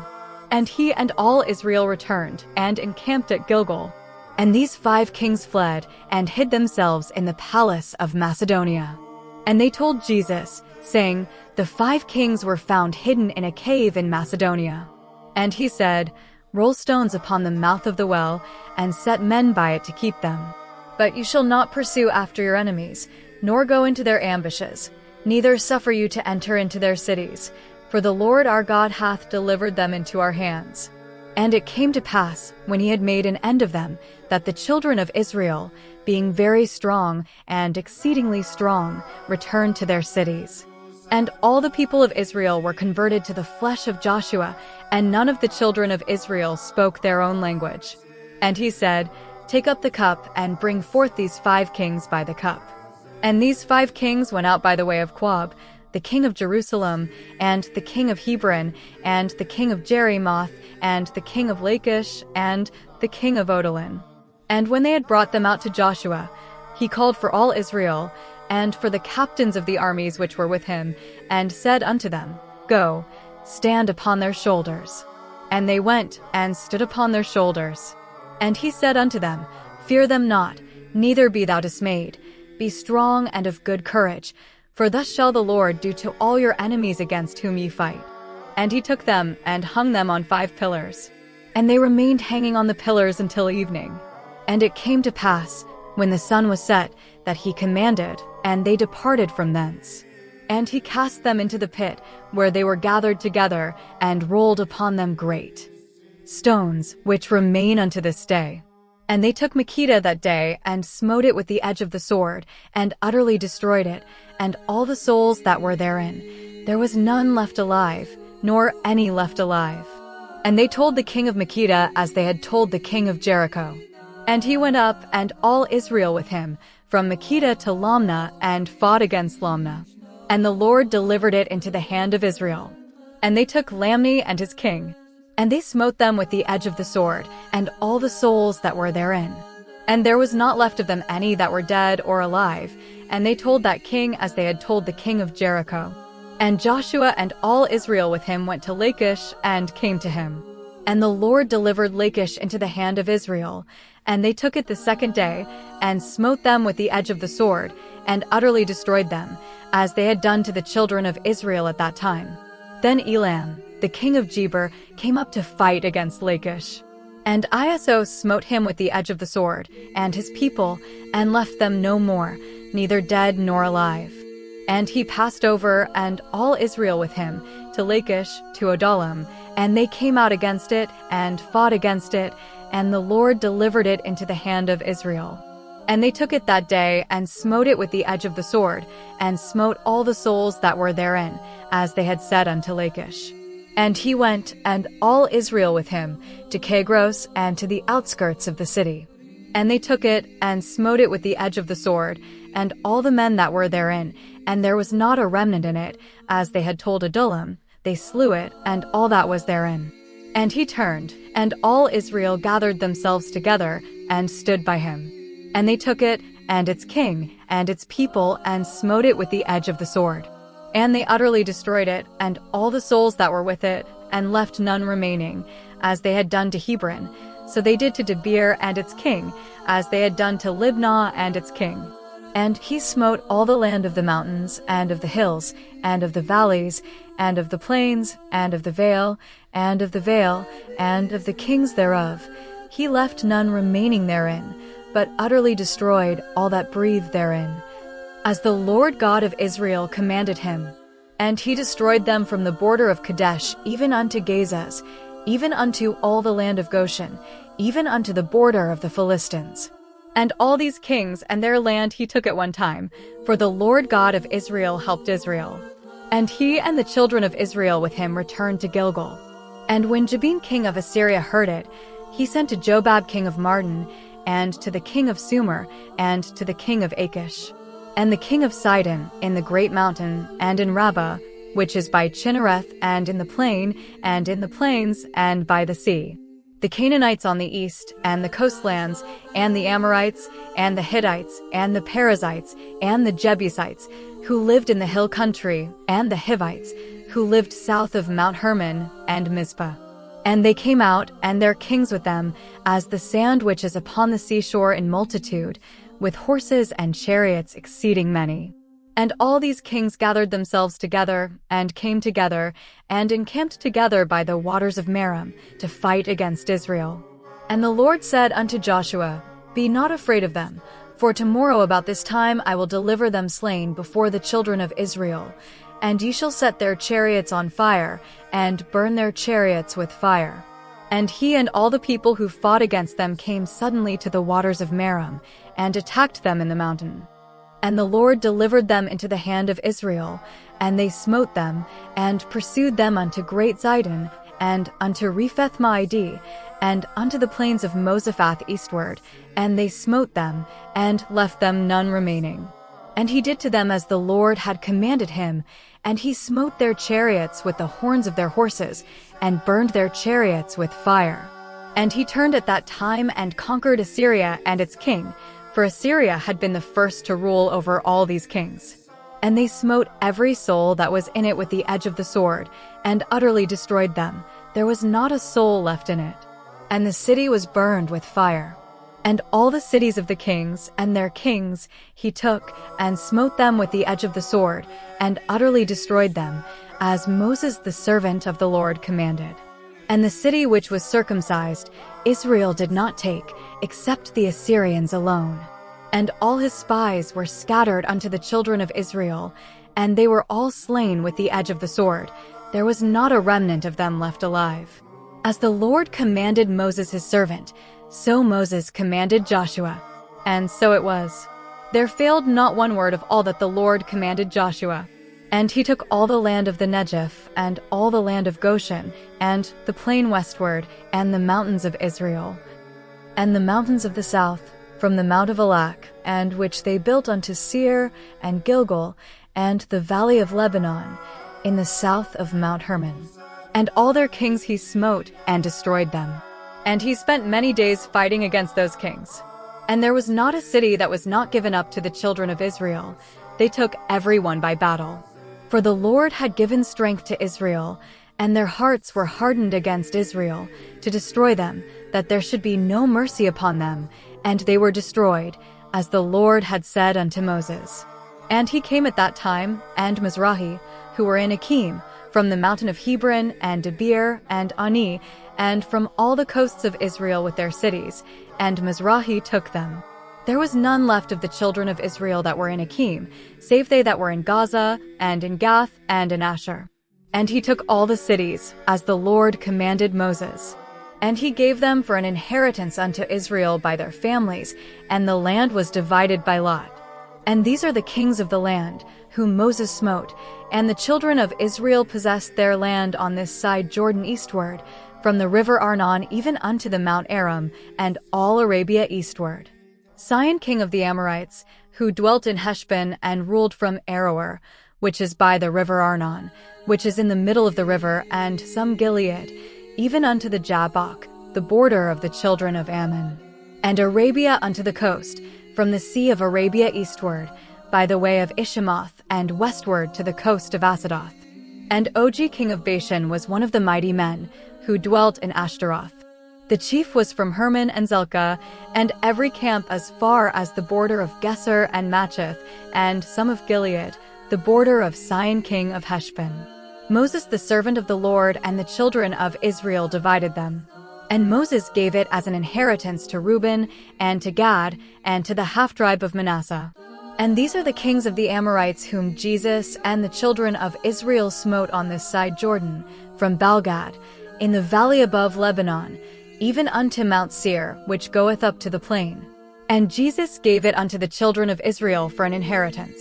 S1: And he and all Israel returned, and encamped at Gilgal. And these 5 kings fled, and hid themselves in the palace of Macedonia. And they told Jesus, saying, The 5 kings were found hidden in a cave in Macedonia. And he said, Roll stones upon the mouth of the well, and set men by it to keep them. But you shall not pursue after your enemies, nor go into their ambushes, neither suffer you to enter into their cities, for the Lord our God hath delivered them into our hands. And it came to pass, when he had made an end of them, that the children of Israel, being very strong and exceedingly strong, returned to their cities. And all the people of Israel were converted to the flesh of Joshua, and none of the children of Israel spoke their own language. And he said, Take up the cup, and bring forth these 5 kings by the cup. And these 5 kings went out by the way of Quab, the king of Jerusalem, and the king of Hebron, and the king of Jerimoth, and the king of Lachish, and the king of Odolin. And when they had brought them out to Joshua, he called for all Israel, and for the captains of the armies which were with him, and said unto them, Go, stand upon their shoulders. And they went, and stood upon their shoulders. And he said unto them, Fear them not, neither be thou dismayed. Be strong and of good courage, for thus shall the Lord do to all your enemies against whom ye fight. And he took them, and hung them on 5 pillars. And they remained hanging on the pillars until evening. And it came to pass, when the sun was set, that he commanded, and they departed from thence. And he cast them into the pit, where they were gathered together, and rolled upon them great stones, which remain unto this day. And they took Makkedah that day, and smote it with the edge of the sword, and utterly destroyed it, and all the souls that were therein. There was none left alive, nor any left alive. And they told the king of Makkedah as they had told the king of Jericho. And he went up, and all Israel with him, from Makkedah to Lamnah, and fought against Lamnah. And the Lord delivered it into the hand of Israel. And they took Lamni and his king, and they smote them with the edge of the sword, and all the souls that were therein. And there was not left of them any that were dead or alive. And they told that king as they had told the king of Jericho. And Joshua and all Israel with him went to Lachish, and came to him. And the Lord delivered Lachish into the hand of Israel, and they took it the second day, and smote them with the edge of the sword, and utterly destroyed them, as they had done to the children of Israel at that time. Then Elam, the king of Geber, came up to fight against Lachish. And Iso smote him with the edge of the sword, and his people, and left them no more, neither dead nor alive. And he passed over, and all Israel with him, to Lachish, to Adullam, and they came out against it, and fought against it, and the Lord delivered it into the hand of Israel. And they took it that day, and smote it with the edge of the sword, and smote all the souls that were therein, as they had said unto Lachish. And he went, and all Israel with him, to Chagros, and to the outskirts of the city. And they took it, and smote it with the edge of the sword, and all the men that were therein, and there was not a remnant in it, as they had told Adullam. They slew it, and all that was therein. And he turned, and all Israel gathered themselves together, and stood by him. And they took it, and its king, and its people, and smote it with the edge of the sword. And they utterly destroyed it, and all the souls that were with it, and left none remaining, as they had done to Hebron. So they did to Debir and its king, as they had done to Libnah and its king. And he smote all the land of the mountains, and of the hills, and of the valleys, and of the plains, and of the vale, and of the vale, and of the kings thereof. He left none remaining therein, but utterly destroyed all that breathed therein, as the Lord God of Israel commanded him. And he destroyed them from the border of Kadesh even unto Gazez, even unto all the land of Goshen, even unto the border of the Philistines. And all these kings and their land he took at one time, for the Lord God of Israel helped Israel. And he and the children of Israel with him returned to Gilgal. And when Jabin king of Assyria heard it, he sent to Jobab king of Martin, and to the king of Sumer, and to the king of Achish, and the king of Sidon, in the great mountain, and in Rabbah, which is by Chinnereth, and in the plain, and in the plains, and by the sea, the Canaanites on the east, and the coastlands, and the Amorites, and the Hittites, and the Perizzites, and the Jebusites, who lived in the hill country, and the Hivites, who lived south of Mount Hermon, and Mizpah. And they came out, and their kings with them, as the sand which is upon the seashore in multitude, with horses and chariots exceeding many. And all these kings gathered themselves together, and came together, and encamped together by the waters of Merom, to fight against Israel. And the Lord said unto Joshua, Be not afraid of them, for tomorrow about this time I will deliver them slain before the children of Israel. And ye shall set their chariots on fire, and burn their chariots with fire. And he and all the people who fought against them came suddenly to the waters of Merom, and attacked them in the mountain. And the Lord delivered them into the hand of Israel, and they smote them, and pursued them unto great Zidon, and unto Repheth-maadih, and unto the plains of Mosaphath eastward, and they smote them, and left them none remaining. And he did to them as the Lord had commanded him, and he smote their chariots with the horns of their horses, and burned their chariots with fire. And he turned at that time and conquered Assyria and its king, for Assyria had been the first to rule over all these kings. And they smote every soul that was in it with the edge of the sword, and utterly destroyed them. There was not a soul left in it. And the city was burned with fire. And all the cities of the kings and their kings he took, and smote them with the edge of the sword, and utterly destroyed them, as Moses the servant of the Lord commanded. And the city which was circumcised Israel did not take, except the Assyrians alone. And all his spies were scattered unto the children of Israel, and they were all slain with the edge of the sword. There was not a remnant of them left alive. As the Lord commanded Moses his servant, so Moses commanded Joshua. And so it was. There failed not one word of all that the Lord commanded Joshua. And he took all the land of the Negev, and all the land of Goshen, and the plain westward, and the mountains of Israel, and the mountains of the south, from the Mount of Elak, and which they built unto Seir and Gilgal, and the valley of Lebanon, in the south of Mount Hermon. And all their kings he smote, and destroyed them. And he spent many days fighting against those kings. And there was not a city that was not given up to the children of Israel. They took every one by battle. For the Lord had given strength to Israel, and their hearts were hardened against Israel, to destroy them, that there should be no mercy upon them, and they were destroyed, as the Lord had said unto Moses. And he came at that time, and Mizrahi, who were in Akim, from the mountain of Hebron, and Debir, and Ani, and from all the coasts of Israel with their cities, and Mizrahi took them. There was none left of the children of Israel that were in Akim, save they that were in Gaza, and in Gath, and in Asher. And he took all the cities, as the Lord commanded Moses. And he gave them for an inheritance unto Israel by their families, and the land was divided by lot. And these are the kings of the land, whom Moses smote, and the children of Israel possessed their land on this side Jordan eastward, from the river Arnon even unto the Mount Aram, and all Arabia eastward. Sihon king of the Amorites, who dwelt in Heshbon and ruled from Aroer, which is by the river Arnon, which is in the middle of the river, and some Gilead, even unto the Jabbok, the border of the children of Ammon. And Arabia unto the coast, from the sea of Arabia eastward, by the way of Ishimoth, and westward to the coast of Asadoth. And Og king of Bashan was one of the mighty men, who dwelt in Ashtaroth. The chief was from Hermon and Zelka, and every camp as far as the border of Gesser and Macheth, and some of Gilead, the border of Sihon king of Heshbon. Moses the servant of the Lord and the children of Israel divided them. And Moses gave it as an inheritance to Reuben, and to Gad, and to the half-tribe of Manasseh. And these are the kings of the Amorites whom Jesus and the children of Israel smote on this side Jordan, from Balgad, in the valley above Lebanon, even unto Mount Seir, which goeth up to the plain. And Jesus gave it unto the children of Israel for an inheritance.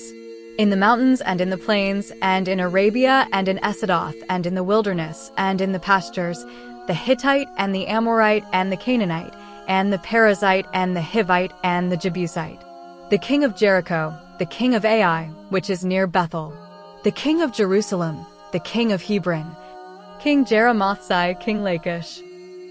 S1: In the mountains and in the plains, and in Arabia and in Asadoth, and in the wilderness, and in the pastures, the Hittite and the Amorite and the Canaanite, and the Perizzite and the Hivite and the Jebusite. The king of Jericho, the king of Ai, which is near Bethel. The king of Jerusalem, the king of Hebron. King Jeremothsai, king Lachish.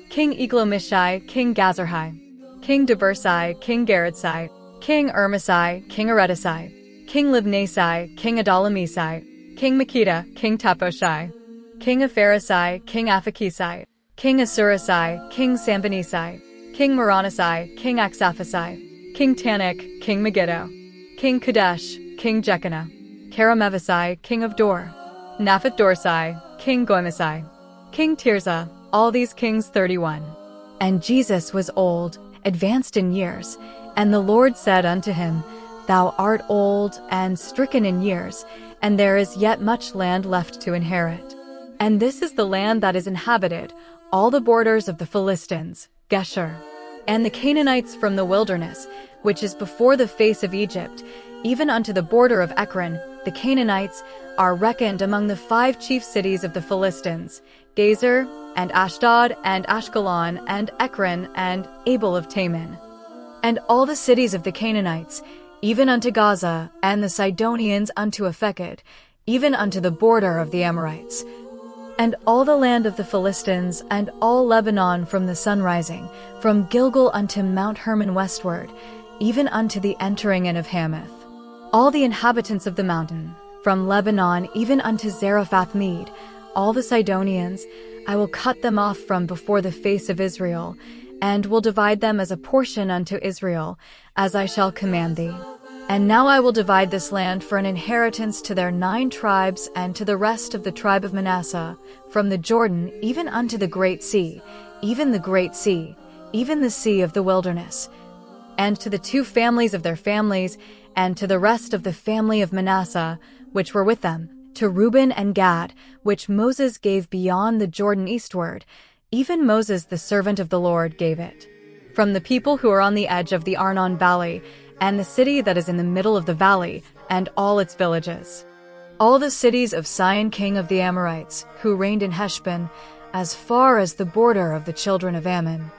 S1: King Eglomishai, king Gazarhai. King Debersai, king Garetsai. King Ermasai, king Aretasai. King Libnasai, king Adalamisai. King Makeda, king Taposhai. King of Pharisai, king Aphakisai. King Asurasai, king Sambanisai. King Moronasai, king Aksaphasai. King Tanakh, king Megiddo. King Kadesh, king Jechanah. Karamevasai, king of Dor. Naphath Dorsai, king Goimasai. King Tirzah, all these kings 31. And Jesus was old, advanced in years, and the Lord said unto him, Thou art old and stricken in years, and there is yet much land left to inherit. And this is the land that is inhabited, all the borders of the Philistines, Geshur, and the Canaanites from the wilderness, which is before the face of Egypt, even unto the border of Ekron. The Canaanites are reckoned among the 5 chief cities of the Philistines, Gezer, and Ashdod, and Ashkelon, and Ekron, and Abel of Taman. And all the cities of the Canaanites, even unto Gaza, and the Sidonians unto Aphekad, even unto the border of the Amorites. And all the land of the Philistines, and all Lebanon from the sun rising, from Gilgal unto Mount Hermon westward, even unto the entering in of Hamath. All the inhabitants of the mountain, from Lebanon even unto Zarephath Mead, all the Sidonians, I will cut them off from before the face of Israel, and will divide them as a portion unto Israel, as I shall command thee. And now I will divide this land for an inheritance to their 9 tribes, and to the rest of the tribe of Manasseh, from the Jordan even unto the great sea, even the great sea, even the sea of the wilderness, and to the 2 families of their families, and to the rest of the family of Manasseh, which were with them, to Reuben and Gad, which Moses gave beyond the Jordan eastward, even Moses the servant of the Lord gave it. From the people who are on the edge of the Arnon valley, and the city that is in the middle of the valley, and all its villages. All the cities of Sihon king of the Amorites, who reigned in Heshbon, as far as the border of the children of Ammon.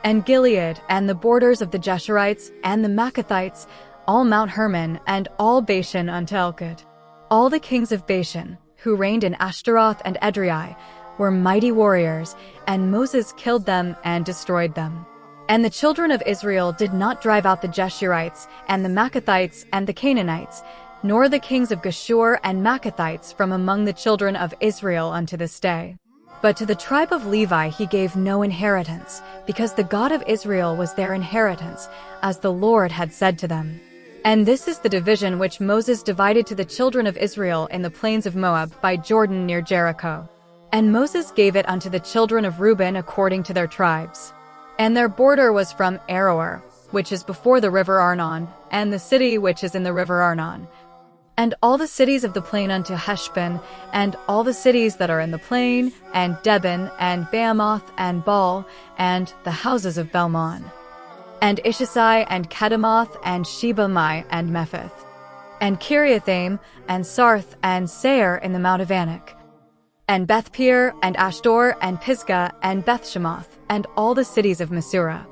S1: And Gilead, and the borders of the Jeshurites, and the Maccathites, all Mount Hermon, and all Bashan unto Elked. All the kings of Bashan, who reigned in Ashtaroth and Edrei, were mighty warriors, and Moses killed them and destroyed them. And the children of Israel did not drive out the Jeshurites, and the Maccathites, and the Canaanites, nor the kings of Geshur and Maccathites from among the children of Israel unto this day. But to the tribe of Levi he gave no inheritance, because the God of Israel was their inheritance, as the Lord had said to them. And this is the division which Moses divided to the children of Israel in the plains of Moab by Jordan near Jericho. And Moses gave it unto the children of Reuben according to their tribes. And their border was from Aroer, which is before the river Arnon, and the city which is in the river Arnon, and all the cities of the plain unto Heshbon, and all the cities that are in the plain, and Debon, and Bamoth, and Baal, and the houses of Belmon, and Ishasai, and Kedemoth, and Shebamai, and Mephith, and Kiriathaim, and Sarth, and Seir in the Mount of Anak, and Bethpeor, and Ashdor, and Pisgah, and Bethshemoth, and all the cities of Mesurah,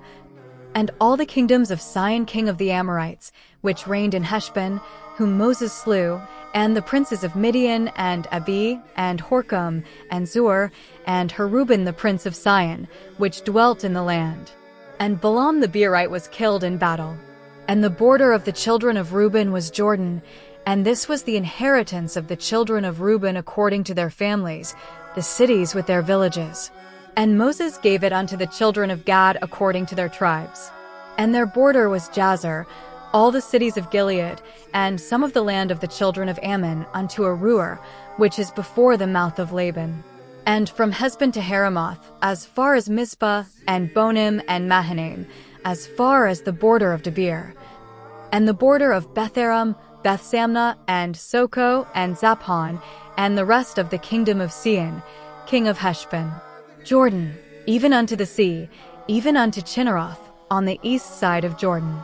S1: and all the kingdoms of Sihon king of the Amorites, which reigned in Heshbon, whom Moses slew, and the princes of Midian, and Abi, and Horcum, and Zur, and Heruben the prince of Sihon, which dwelt in the land. And Balaam the Beerite was killed in battle. And the border of the children of Reuben was Jordan, and this was the inheritance of the children of Reuben according to their families, the cities with their villages. And Moses gave it unto the children of Gad according to their tribes. And their border was Jazer, all the cities of Gilead, and some of the land of the children of Ammon unto Aroer, which is before the mouth of Laban. And from Heshbon to Haramoth, as far as Mizpah, and Bonim, and Mahanaim, as far as the border of Debir. And the border of Betharam, Bethsamnah, and Soko, and Zaphon, and the rest of the kingdom of Sihon, king of Heshbon. Jordan, even unto the sea, even unto Chinneroth, on the east side of Jordan.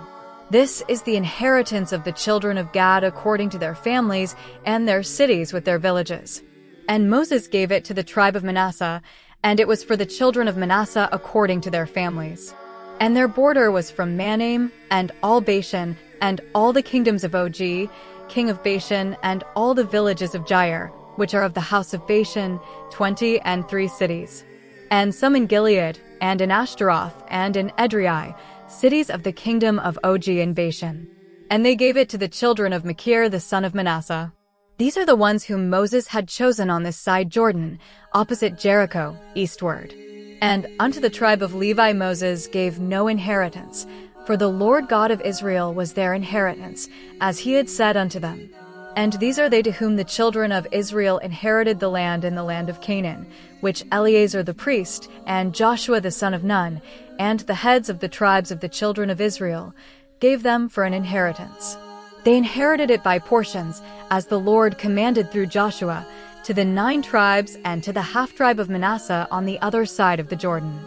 S1: This is the inheritance of the children of Gad according to their families and their cities with their villages. And Moses gave it to the tribe of Manasseh, and it was for the children of Manasseh according to their families. And their border was from Manaim, and all Bashan, and all the kingdoms of Og, king of Bashan, and all the villages of Jair, which are of the house of Bashan, 23 cities. And some in Gilead, and in Ashtaroth, and in Edrei, cities of the kingdom of Og and Bashan. And they gave it to the children of Machir the son of Manasseh. These are the ones whom Moses had chosen on this side Jordan, opposite Jericho, eastward. And unto the tribe of Levi Moses gave no inheritance, for the Lord God of Israel was their inheritance, as he had said unto them. And these are they to whom the children of Israel inherited the land in the land of Canaan, which Eleazar the priest, and Joshua the son of Nun, and the heads of the tribes of the children of Israel, gave them for an inheritance. They inherited it by portions, as the Lord commanded through Joshua, to the 9 tribes and to the half-tribe of Manasseh on the other side of the Jordan.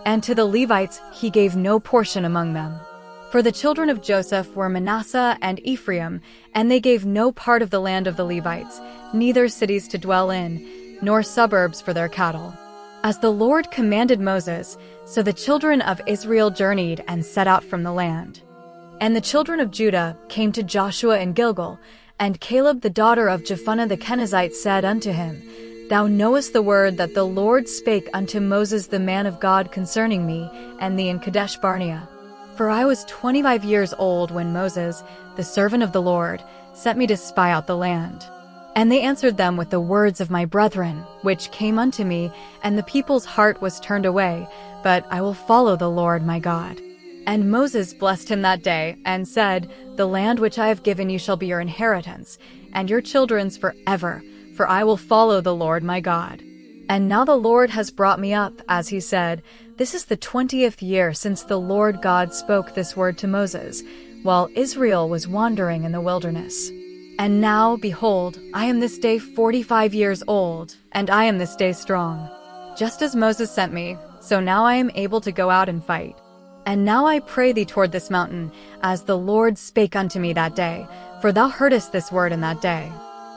S1: And to the Levites he gave no portion among them. For the children of Joseph were Manasseh and Ephraim, and they gave no part of the land of the Levites, neither cities to dwell in, nor suburbs for their cattle. As the Lord commanded Moses, so the children of Israel journeyed and set out from the land. And the children of Judah came to Joshua in Gilgal, and Caleb the daughter of Jephunneh the Kenizzite said unto him, Thou knowest the word that the Lord spake unto Moses the man of God concerning me, and thee in Kadesh Barnea. For I was 25 years old when Moses, the servant of the Lord, sent me to spy out the land. And they answered them with the words of my brethren, which came unto me, and the people's heart was turned away, but I will follow the Lord my God. And Moses blessed him that day, and said, The land which I have given you shall be your inheritance, and your children's forever, for I will follow the Lord my God. And now the Lord has brought me up, as he said, This is the 20th year since the Lord God spoke this word to Moses, while Israel was wandering in the wilderness. And now, behold, I am this day 45 years old, and I am this day strong. Just as Moses sent me, so now I am able to go out and fight. And now I pray thee toward this mountain, as the Lord spake unto me that day, for thou heardest this word in that day.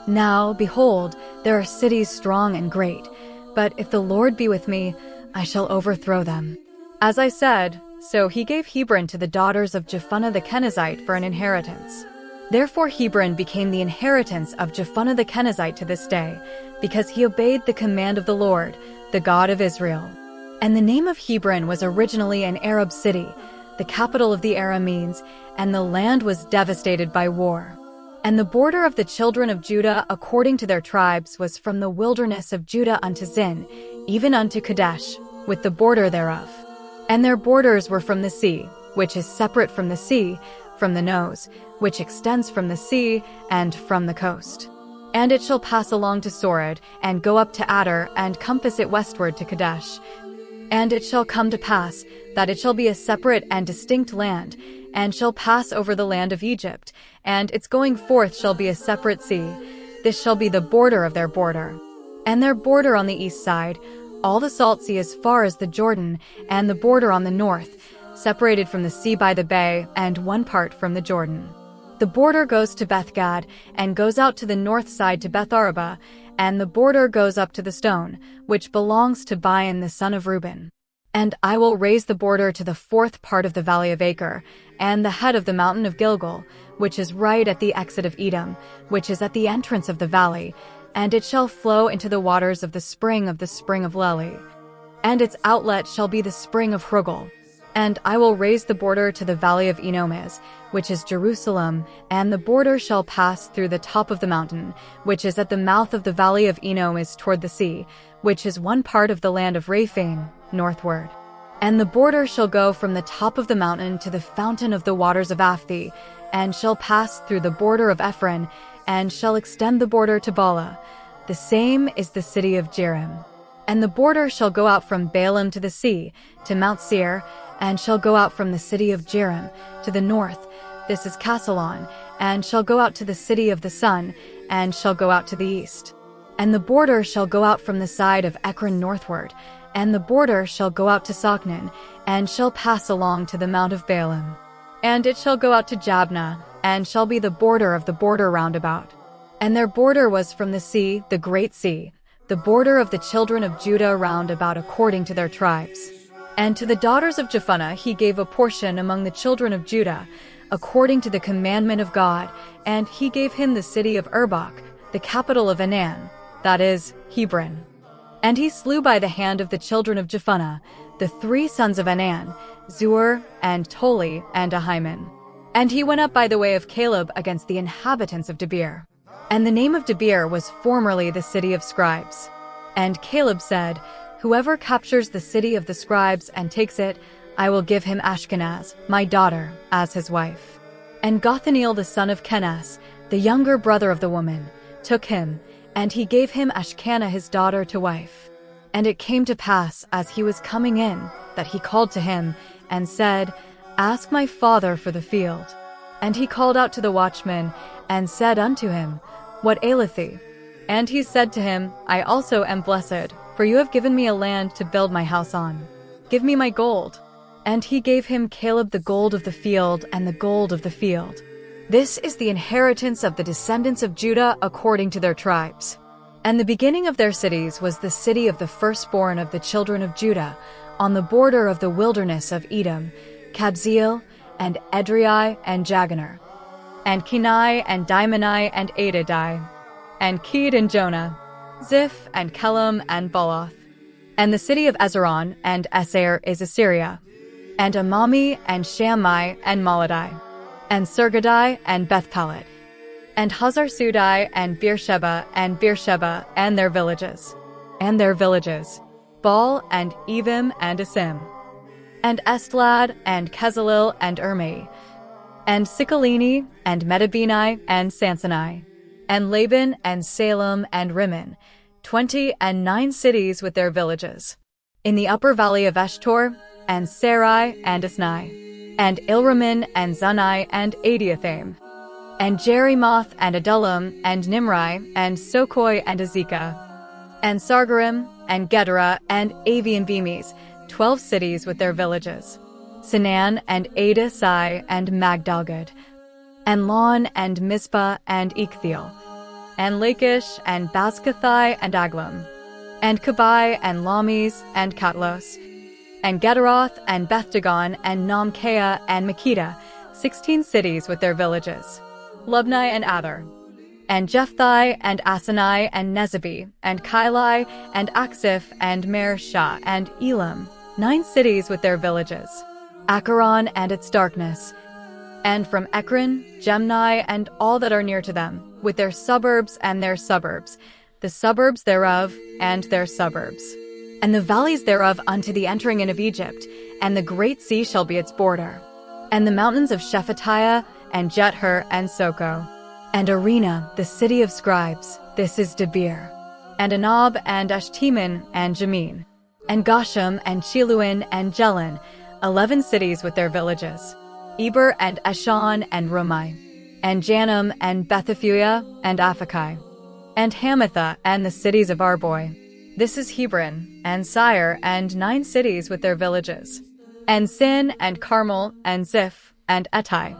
S1: Now, behold, there are cities strong and great, but if the Lord be with me, I shall overthrow them. As I said, so he gave Hebron to the daughters of Jephunneh the Kenizzite for an inheritance. Therefore Hebron became the inheritance of Jephunneh the Kenizzite to this day, because he obeyed the command of the Lord, the God of Israel. And the name of Hebron was originally an Arab city, the capital of the Arameans, and the land was devastated by war. And the border of the children of Judah according to their tribes was from the wilderness of Judah unto Zin, even unto Kadesh, with the border thereof. And their borders were from the sea, which is separate from the sea, from the nose, which extends from the sea, and from the coast. And it shall pass along to Sored, and go up to Adar, and compass it westward to Kadesh. And it shall come to pass, that it shall be a separate and distinct land, and shall pass over the land of Egypt, and its going forth shall be a separate sea. This shall be the border of their border. And their border on the east side, all the salt sea as far as the Jordan, and the border on the north, separated from the sea by the bay, and one part from the Jordan. The border goes to Bethgad, and goes out to the north side to Betharabah, and the border goes up to the stone, which belongs to Bian the son of Reuben. And I will raise the border to the fourth part of the valley of Acre, and the head of the mountain of Gilgal, which is right at the exit of Edom, which is at the entrance of the valley, and it shall flow into the waters of the spring of Leli. And its outlet shall be the spring of Hrugel. And I will raise the border to the valley of Enomiz, which is Jerusalem, and the border shall pass through the top of the mountain, which is at the mouth of the valley of Enomiz toward the sea, which is one part of the land of Raphaim, northward. And the border shall go from the top of the mountain to the fountain of the waters of Aphi, and shall pass through the border of Ephron, and shall extend the border to Bala. The same is the city of Jearim. And the border shall go out from Balaam to the sea, to Mount Seir, and shall go out from the city of Jearim to the north. This is Casalon, and shall go out to the city of the sun, and shall go out to the east. And the border shall go out from the side of Ekron northward, and the border shall go out to Soknan, and shall pass along to the mount of Balaam. And it shall go out to Jabneh, and shall be the border of the border round about. And their border was from the sea, the great sea, the border of the children of Judah round about according to their tribes. And to the daughters of Jephunneh he gave a portion among the children of Judah, according to the commandment of God, and he gave him the city of Erbach, the capital of Anan, that is, Hebron. And he slew by the hand of the children of Jephunneh the three sons of Anan, Zur, and Toli, and Ahiman. And he went up by the way of Caleb against the inhabitants of Debir. And the name of Debir was formerly the city of scribes. And Caleb said, Whoever captures the city of the scribes and takes it, I will give him Ashkenaz, my daughter, as his wife. And Gothaniel the son of Kenaz, the younger brother of the woman, took him, and he gave him Ashkenaz his daughter to wife. And it came to pass, as he was coming in, that he called to him, and said, Ask my father for the field. And he called out to the watchman, and said unto him, What aileth thee? And he said to him, I also am blessed, for you have given me a land to build my house on. Give me my gold. And he gave him Caleb the gold of the field and the gold of the field. This is the inheritance of the descendants of Judah according to their tribes. And the beginning of their cities was the city of the firstborn of the children of Judah, on the border of the wilderness of Edom, Kabzeel, and Edrei, and Jaganner, and Kenai, and Dimoni, and Adadai, and Ked and Jonah, Ziph, and Kellam, and Baloth. And the city of Ezeron and Eser is Assyria, and Amami, and Shammai, and Maladai, and Sergadai, and Bethpalet, and Hazar-Sudai, and Beersheba, and their villages, Baal, and Evim, and Asim, and Estlad, and Kezalil, and Ermei, and Sikalini, and Medabeni, and Sansani, and Laban, and Salem, and Rimmon, 29 cities with their villages. In the upper valley of Eshtor, and Sarai, and Asnai, and Ilramin, and Zunai, and Adiatham, and Jerimoth, and Adullam, and Nimri, and Sokoi, and Azekah, and Sargarim, and Gedera, and Avi and Bemis, 12 cities with their villages. Sinan, and Ada Sai, and Magdalgad, and Lon, and Mizpah, and Ichthiel, and Lachish, and Bazkathai, and Aglam, and Kabai, and Lamis, and Katlos, and Gederoth, and Beth-dagon, and Namkea, and Makeda, 16 cities with their villages. Lubni, and Ather, and Jephthai, and Asanai, and Nezabi, and Kailai, and Aksif, and Mareshah, and Elam, 9 cities with their villages. Acharon and its darkness, and from Ekron, Gemni, and all that are near to them, with their suburbs and their suburbs, the suburbs thereof and their suburbs, and the valleys thereof unto the entering in of Egypt, and the great sea shall be its border, and the mountains of Shephatiah, and Jether, and Soko, and Arena, the city of scribes, this is Debir, and Anab, and Eshteman, and Jamin, and Goshem, and Chiluin, and Jelon, 11 cities with their villages, Eber, and Eshon, and Rumai, and Janum, and Bethaphua, and Aphakai, and Hamatha, and the cities of Arboi. This is Hebron, and Sire, and 9 cities with their villages, and Sin, and Carmel, and Ziph, and Etai,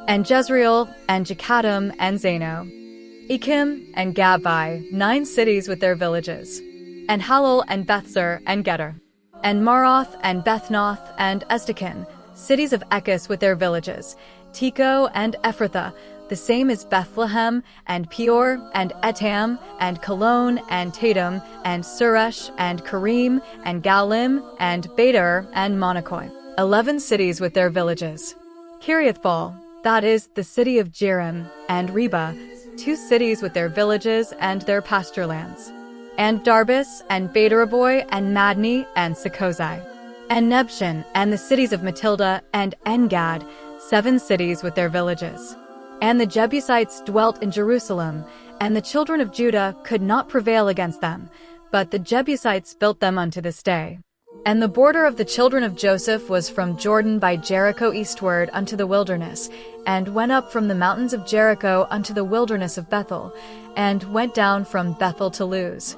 S1: and Jezreel, and Jekadam, and Zano, Ekim, and Gabbai, 9 cities with their villages, and Halal, and Bethzer, and Geter, and Maroth, and Bethnoth, and Estakin, cities of Ekis with their villages, Tekoa, and Ephrathah, the same as Bethlehem, and Peor, and Etam, and Cologne, and Tatum, and Suresh, and Karim, and Galim, and Beder, and Monachoi, 11 cities with their villages. Kiriathbaal, that is, the city of Jearim, and Reba, 2 cities with their villages and their pasture lands, and Darbis, and Bederaboi, and Madni, and Sekozai, and Nebshan, and the cities of Matilda, and Engad, 7 cities with their villages. And the Jebusites dwelt in Jerusalem, and the children of Judah could not prevail against them, but the Jebusites built them unto this day. And the border of the children of Joseph was from Jordan by Jericho eastward unto the wilderness, and went up from the mountains of Jericho unto the wilderness of Bethel, and went down from Bethel to Luz.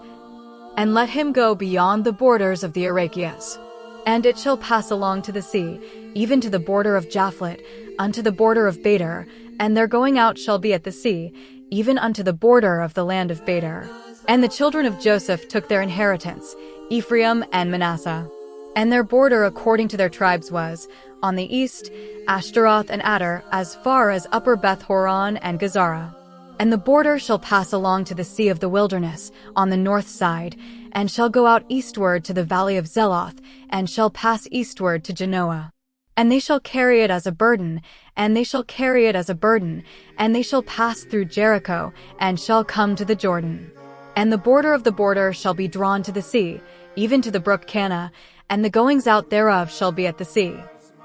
S1: And let him go beyond the borders of the Arachias. And it shall pass along to the sea, even to the border of Japhlet, unto the border of Beder, and their going out shall be at the sea, even unto the border of the land of Beder. And the children of Joseph took their inheritance, Ephraim and Manasseh. And their border according to their tribes was, on the east, Ashtaroth and Adar, as far as upper Beth-horon and Gazara. And the border shall pass along to the sea of the wilderness, on the north side, and shall go out eastward to the valley of Zeloth, and shall pass eastward to Genoa. And they shall carry it as a burden, and they shall carry it as a burden, and they shall pass through Jericho, and shall come to the Jordan. And the border of the border shall be drawn to the sea, even to the brook Cana, and the goings out thereof shall be at the sea.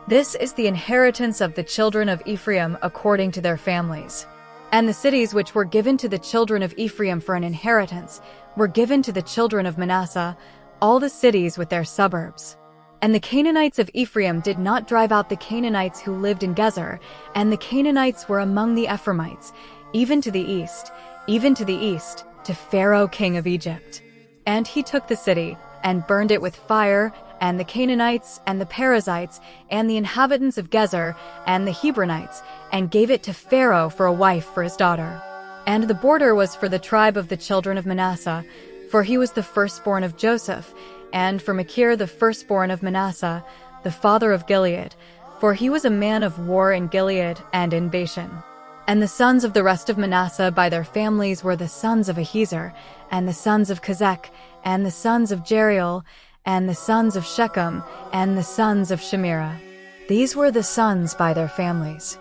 S1: This is the inheritance of the children of Ephraim according to their families. And the cities which were given to the children of Ephraim for an inheritance were given to the children of Manasseh, all the cities with their suburbs. And the Canaanites of Ephraim did not drive out the Canaanites who lived in Gezer, and the Canaanites were among the Ephraimites, even to the east, to Pharaoh king of Egypt. And he took the city, and burned it with fire, and the Canaanites, and the Perizzites, and the inhabitants of Gezer, and the Hebronites, and gave it to Pharaoh for a wife for his daughter. And the border was for the tribe of the children of Manasseh, for he was the firstborn of Joseph, and for Machir the firstborn of Manasseh, the father of Gilead, for he was a man of war in Gilead and in Bashan. And the sons of the rest of Manasseh by their families were the sons of Ahiezer, and the sons of Kezek, and the sons of Jeriel, and the sons of Shechem, and the sons of Shemirah. These were the sons by their families.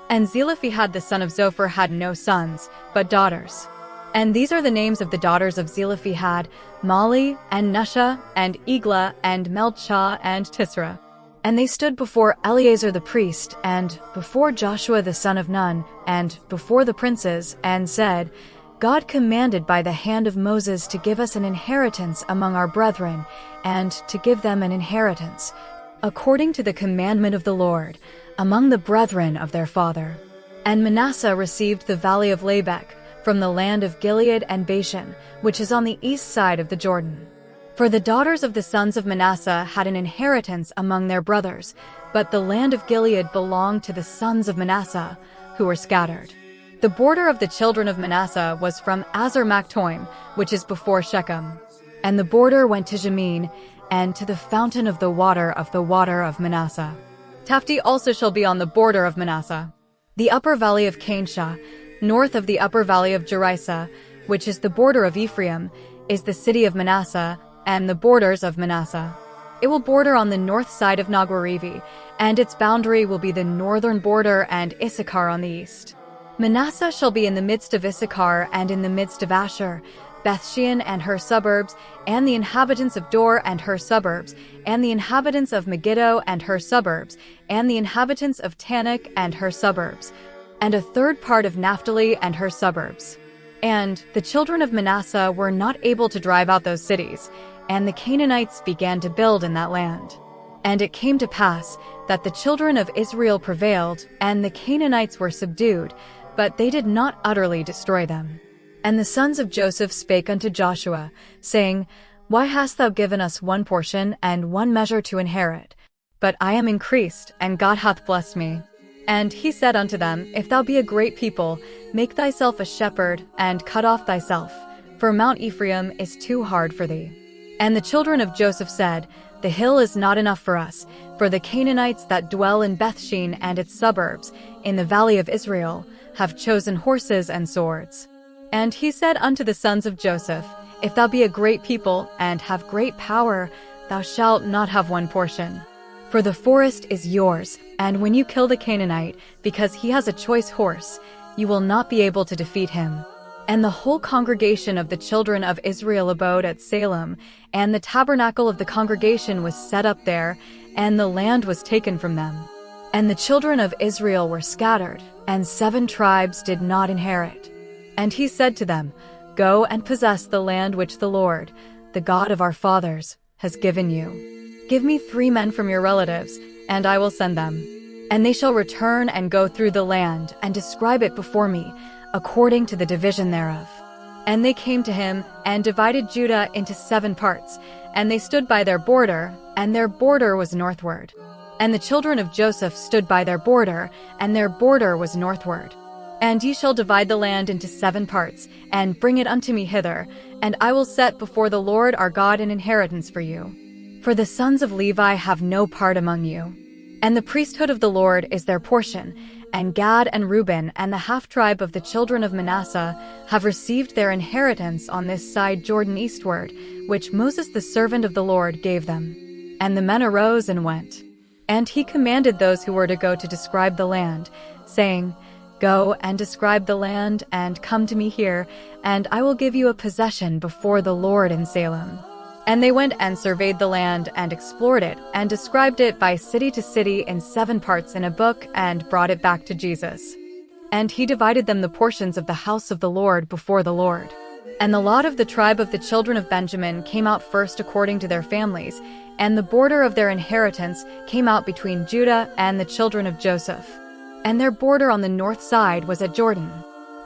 S1: And Zelophehad the son of Zophar had no sons, but daughters. And these are the names of the daughters of Zelophehad, Mali, and Nusha, and Eglah, and Melchah, and Tisra. And they stood before Eleazar the priest, and before Joshua the son of Nun, and before the princes, and said, God commanded by the hand of Moses to give us an inheritance among our brethren, and to give them an inheritance, according to the commandment of the Lord, among the brethren of their father. And Manasseh received the valley of Labek, from the land of Gilead and Bashan, which is on the east side of the Jordan. For the daughters of the sons of Manasseh had an inheritance among their brothers, but the land of Gilead belonged to the sons of Manasseh, who were scattered. The border of the children of Manasseh was from Azar-Maktoim, which is before Shechem. And the border went to Jamin, and to the fountain of the water of Manasseh. Tafti also shall be on the border of Manasseh. The upper valley of Canshah, north of the upper valley of Jerisa, which is the border of Ephraim, is the city of Manasseh, and the borders of Manasseh. It will border on the north side of Nagwarivi, and its boundary will be the northern border and Issachar on the east. Manasseh shall be in the midst of Issachar and in the midst of Asher, Bethshean and her suburbs, and the inhabitants of Dor and her suburbs, and the inhabitants of Megiddo and her suburbs, and the inhabitants of Tanakh and her suburbs, and a third part of Naphtali and her suburbs. And the children of Manasseh were not able to drive out those cities, and the Canaanites began to build in that land. And it came to pass that the children of Israel prevailed, and the Canaanites were subdued, but they did not utterly destroy them. And the sons of Joseph spake unto Joshua, saying, Why hast thou given us one portion and one measure to inherit? But I am increased, and God hath blessed me. And he said unto them, If thou be a great people, make thyself a shepherd, and cut off thyself, for Mount Ephraim is too hard for thee. And the children of Joseph said, The hill is not enough for us, for the Canaanites that dwell in Bethshean and its suburbs, in the valley of Israel, have chosen horses and swords. And he said unto the sons of Joseph, If thou be a great people, and have great power, thou shalt not have one portion. For the forest is yours, and when you kill the Canaanite, because he has a choice horse, you will not be able to defeat him. And the whole congregation of the children of Israel abode at Salem, and the tabernacle of the congregation was set up there, and the land was taken from them. And the children of Israel were scattered, and 7 tribes did not inherit. And he said to them, Go and possess the land which the Lord, the God of our fathers, has given you. Give me 3 men from your relatives, and I will send them. And they shall return and go through the land, and describe it before me, according to the division thereof. And they came to him, and divided Judah into 7 parts, and they stood by their border, and their border was northward. And the children of Joseph stood by their border, and their border was northward. And ye shall divide the land into 7 parts, and bring it unto me hither, and I will set before the Lord our God an inheritance for you. For the sons of Levi have no part among you. And the priesthood of the Lord is their portion, and Gad and Reuben and the half-tribe of the children of Manasseh have received their inheritance on this side Jordan eastward, which Moses the servant of the Lord gave them. And the men arose and went. And he commanded those who were to go to describe the land, saying, Go and describe the land, and come to me here, and I will give you a possession before the Lord in Salem. And they went and surveyed the land, and explored it, and described it by city to city in 7 parts in a book, and brought it back to Jesus. And he divided them the portions of the house of the Lord before the Lord. And the lot of the tribe of the children of Benjamin came out first according to their families, and the border of their inheritance came out between Judah and the children of Joseph. And their border on the north side was at Jordan.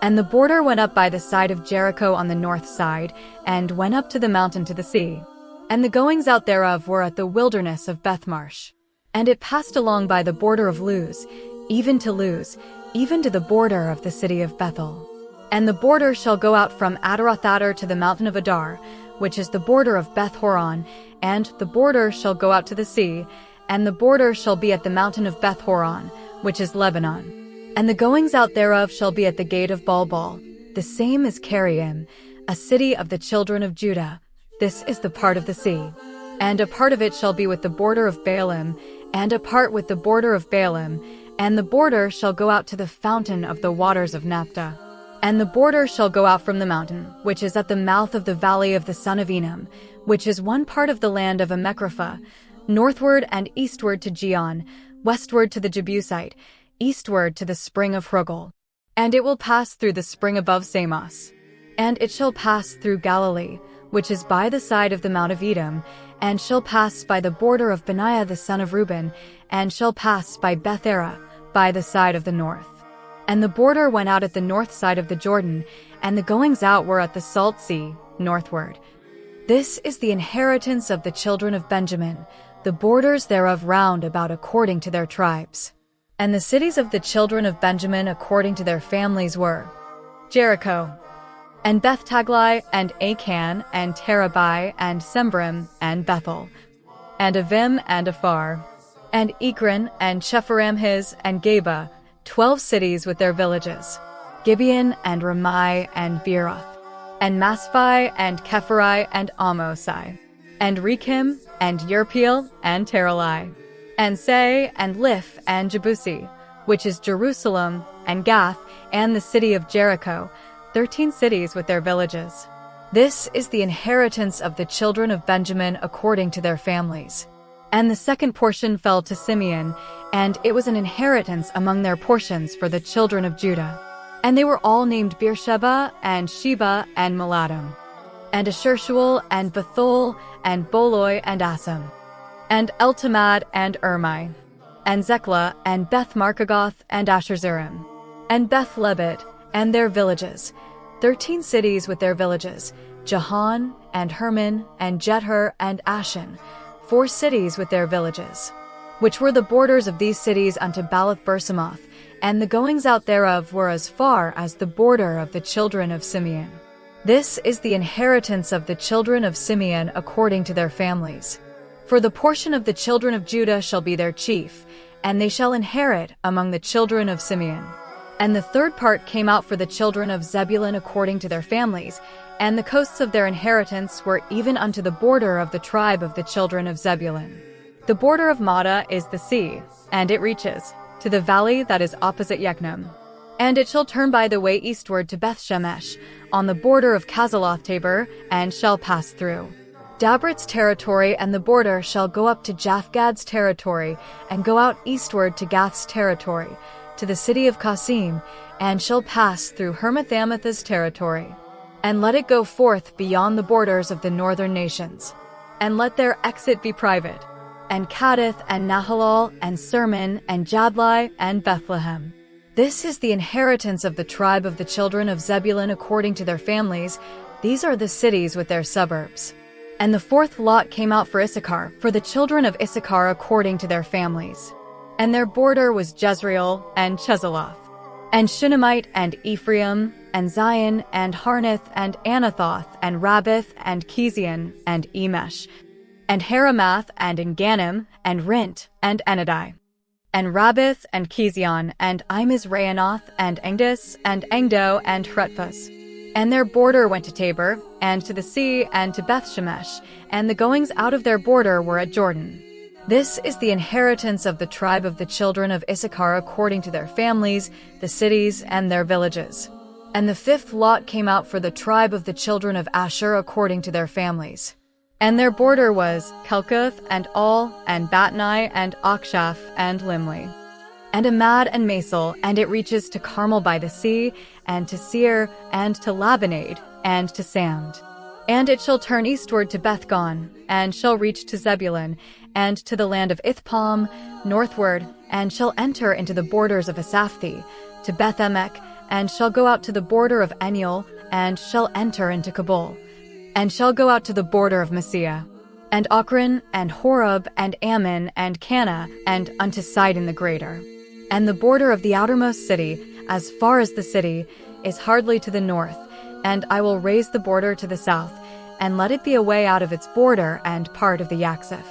S1: And the border went up by the side of Jericho on the north side, and went up to the mountain to the sea. And the goings out thereof were at the wilderness of Bethmarsh. And it passed along by the border of Luz, even to Luz, even to the border of the city of Bethel. And the border shall go out from Adarothadar to the mountain of Adar, which is the border of Beth-horon, and the border shall go out to the sea, and the border shall be at the mountain of Beth-horon, which is Lebanon. And the goings out thereof shall be at the gate of Balbal, the same is Kiriim, a city of the children of Judah. This is the part of the sea. And a part of it shall be with the border of Baalim, and a part with the border of Baalim, and the border shall go out to the fountain of the waters of Naphtah. And the border shall go out from the mountain, which is at the mouth of the valley of the son of Enom, which is one part of the land of Amekraphah, northward and eastward to Gihon, westward to the Jebusite, eastward to the spring of Hrogel. And it will pass through the spring above Samos. And it shall pass through Galilee, which is by the side of the Mount of Edom, and shall pass by the border of Benaiah the son of Reuben, and shall pass by Bethera, by the side of the north. And the border went out at the north side of the Jordan, and the goings out were at the Salt Sea, northward. This is the inheritance of the children of Benjamin, the borders thereof round about according to their tribes. And the cities of the children of Benjamin according to their families were Jericho, and Beth-Taglai, and Achan, and Terabai, and Sembrim, and Bethel, and Avim, and Aphar, and Ekron, and Shepharamhiz, and Geba, 12 cities with their villages, Gibeon, and Ramai, and Beeroth, and Masphai, and Kephari, and Amosai, and Rekem, and Yerpeel, and Teralai, and Se, and Liph, and Jebusi, which is Jerusalem, and Gath, and the city of Jericho, 13 cities with their villages. This is the inheritance of the children of Benjamin according to their families. And the second portion fell to Simeon, and it was an inheritance among their portions for the children of Judah. And they were all named Beersheba, and Sheba, and Meladim, and Ashershuel, and Bethul, and Boloi, and Assam, and Eltamad, and Ermai, and Zeklah, and Beth Markagoth, and Asherzerim, and Beth Lebet, and their villages, 13 cities with their villages, Jahan, and Hermon, and Jether, and Ashan, 4 cities with their villages, which were the borders of these cities unto Baalath-Bersamoth, and the goings out thereof were as far as the border of the children of Simeon. This is the inheritance of the children of Simeon according to their families. For the portion of the children of Judah shall be their chief, and they shall inherit among the children of Simeon. And the third part came out for the children of Zebulun according to their families, and the coasts of their inheritance were even unto the border of the tribe of the children of Zebulun. The border of Madah is the sea, and it reaches to the valley that is opposite Yeknem. And it shall turn by the way eastward to Beth-Shemesh, on the border of Casaloth-Tabor, and shall pass through Dabrit's territory, and the border shall go up to Japhgad's territory, and go out eastward to Gath's territory, to the city of Qasim, and shall pass through Hermothamatha's territory. And let it go forth beyond the borders of the northern nations, and let their exit be private, and Kadith, and Nahalal, and Sermon, and Jadlai, and Bethlehem. This is the inheritance of the tribe of the children of Zebulun according to their families. These are the cities with their suburbs. And the fourth lot came out for Issachar, for the children of Issachar according to their families. And their border was Jezreel, and Chesulloth, and Shunammite, and Ephraim, and Zion, and Harnath, and Anathoth, and Rabbith, and Kezion, and Emesh, and Haramath, and Enganim, and Rint, and Enadi, and Rabbith, and Kezion, and Imizraanoth, and Engdis, and Engdo, and Hretphus. And their border went to Tabor, and to the sea, and to Beth-Shemesh, and the goings out of their border were at Jordan. This is the inheritance of the tribe of the children of Issachar according to their families, the cities, and their villages. And the fifth lot came out for the tribe of the children of Asher according to their families. And their border was Kelkuth, and Al, and Batnai, and Akshaph, and Limli, and Amad, and Masal, and it reaches to Carmel by the sea, and to Seir, and to Labanade, and to Sand. And it shall turn eastward to Bethgon, and shall reach to Zebulun, and to the land of Ithpam, northward, and shall enter into the borders of Asaphi, to Beth-Emek, and shall go out to the border of Eniel, and shall enter into Kabul, and shall go out to the border of Messiah, and Akron, and Horeb, and Ammon, and Cana, and unto Sidon the greater. And the border of the outermost city, as far as the city, is hardly to the north, and I will raise the border to the south, and let it be a way out of its border and part of the Yaxif.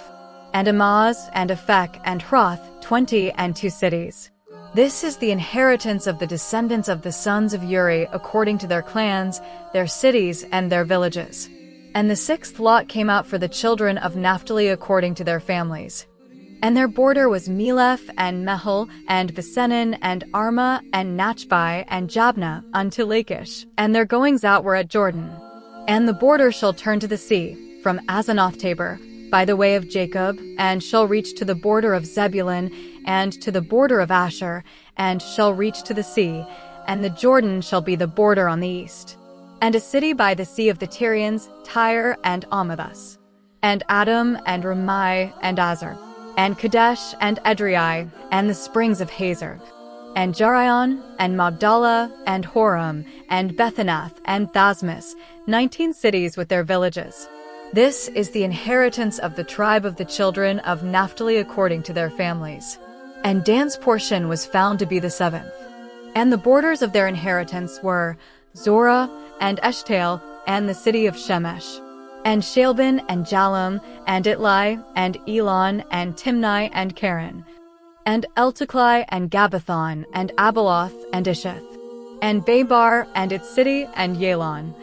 S1: And Amaz, and Aphek, and Hroth, 22 cities. This is the inheritance of the descendants of the sons of Uri according to their clans, their cities, and their villages. And the sixth lot came out for the children of Naphtali according to their families. And their border was Meleph, and Mehul, and Besenan, and Arma, and Nachbai, and Jabna, unto Lachish, and their goings out were at Jordan. And the border shall turn to the sea, from Azanoth-Tabor, by the way of Jacob, and shall reach to the border of Zebulun, and to the border of Asher, and shall reach to the sea, and the Jordan shall be the border on the east. And a city by the sea of the Tyrians, Tyre, and Amathus, and Adam, and Ramai, and Azar, and Kadesh, and Edrei, and the springs of Hazor, and Jarion, and Magdala, and Horam, and Bethanath, and Thasmus, 19 cities with their villages. This is the inheritance of the tribe of the children of Naphtali according to their families. And Dan's portion was found to be the seventh. And the borders of their inheritance were Zorah, and Eshtael, and the city of Shemesh, and Shalbin, and Jalum, and Itlai, and Elon, and Timnai, and Karen, and Elteklai, and Gabathon, and Abeloth, and Ishith, and Bebar, and its city, and Yalon,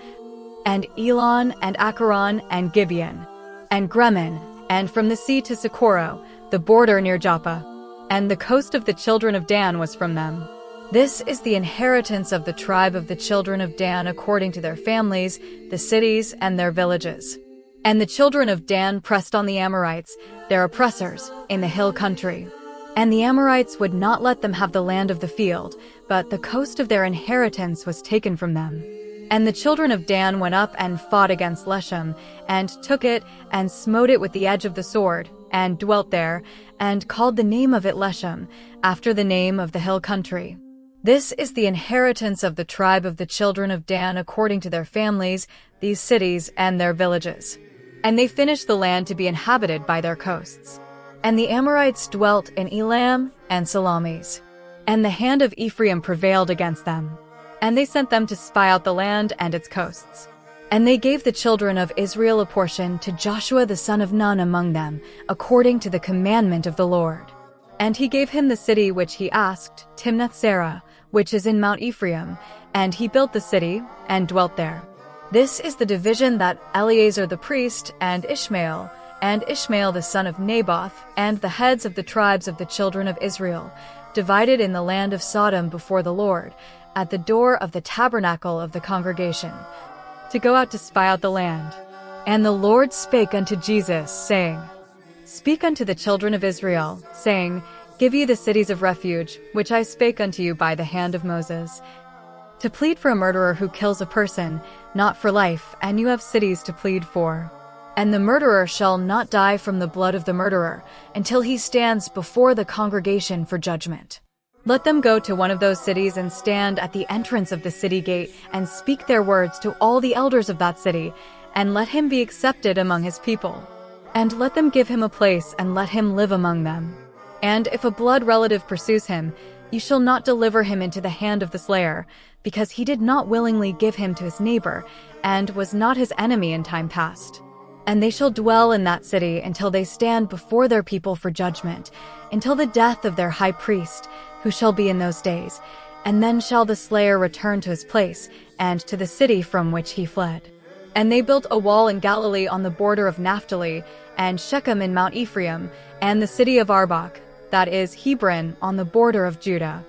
S1: and Elon, and Acharon, and Gibeon, and Gremen, and from the sea to Socorro, the border near Joppa, and the coast of the children of Dan was from them. This is the inheritance of the tribe of the children of Dan according to their families, the cities, and their villages. And the children of Dan pressed on the Amorites, their oppressors, in the hill country. And the Amorites would not let them have the land of the field, but the coast of their inheritance was taken from them. And the children of Dan went up and fought against Leshem, and took it, and smote it with the edge of the sword, and dwelt there, and called the name of it Leshem, after the name of the hill country. This is the inheritance of the tribe of the children of Dan according to their families, these cities, and their villages. And they finished the land to be inhabited by their coasts. And the Amorites dwelt in Elam and Salamis. And the hand of Ephraim prevailed against them. And they sent them to spy out the land and its coasts. And they gave the children of Israel a portion to Joshua the son of Nun among them, according to the commandment of the Lord. And he gave him the city which he asked, Timnath-Serah, which is in Mount Ephraim, and he built the city, and dwelt there. This is the division that Eleazar the priest, and Ishmael the son of Naboth, and the heads of the tribes of the children of Israel, divided in the land of Sodom before the Lord, at the door of the tabernacle of the congregation, to go out to spy out the land. And the Lord spake unto Jesus, saying, Speak unto the children of Israel, saying, Give ye the cities of refuge, which I spake unto you by the hand of Moses, to plead for a murderer who kills a person, not for life, and you have cities to plead for. And the murderer shall not die from the blood of the murderer, until he stands before the congregation for judgment. Let them go to one of those cities and stand at the entrance of the city gate, and speak their words to all the elders of that city, and let him be accepted among his people. And let them give him a place, and let him live among them. And if a blood relative pursues him, you shall not deliver him into the hand of the slayer, because he did not willingly give him to his neighbor, and was not his enemy in time past. And they shall dwell in that city until they stand before their people for judgment, until the death of their high priest, who shall be in those days, and then shall the slayer return to his place, and to the city from which he fled. And they built a wall in Galilee on the border of Naphtali, and Shechem in Mount Ephraim, and the city of Arbach, that is Hebron, on the border of Judah.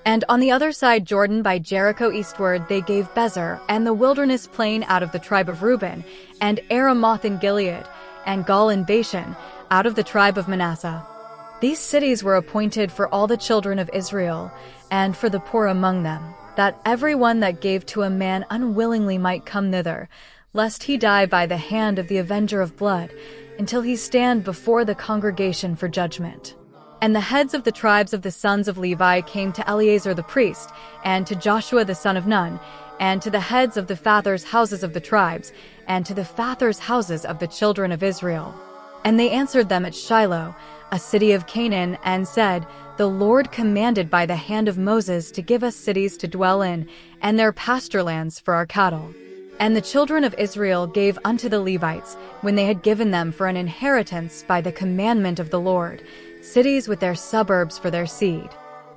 S1: And on the other side Jordan by Jericho eastward they gave Bezer, and the wilderness plain out of the tribe of Reuben, and Aramoth in Gilead, and Gal in Bashan, out of the tribe of Manasseh. These cities were appointed for all the children of Israel, and for the poor among them, that every one that gave to a man unwillingly might come thither, lest he die by the hand of the avenger of blood, until he stand before the congregation for judgment. And the heads of the tribes of the sons of Levi came to Eleazar the priest, and to Joshua the son of Nun, and to the heads of the fathers' houses of the tribes, and to the fathers' houses of the children of Israel. And they answered them at Shiloh, a city of Canaan, and said, The Lord commanded by the hand of Moses to give us cities to dwell in, and their pasture lands for our cattle. And the children of Israel gave unto the Levites, when they had given them for an inheritance by the commandment of the Lord, cities with their suburbs for their seed.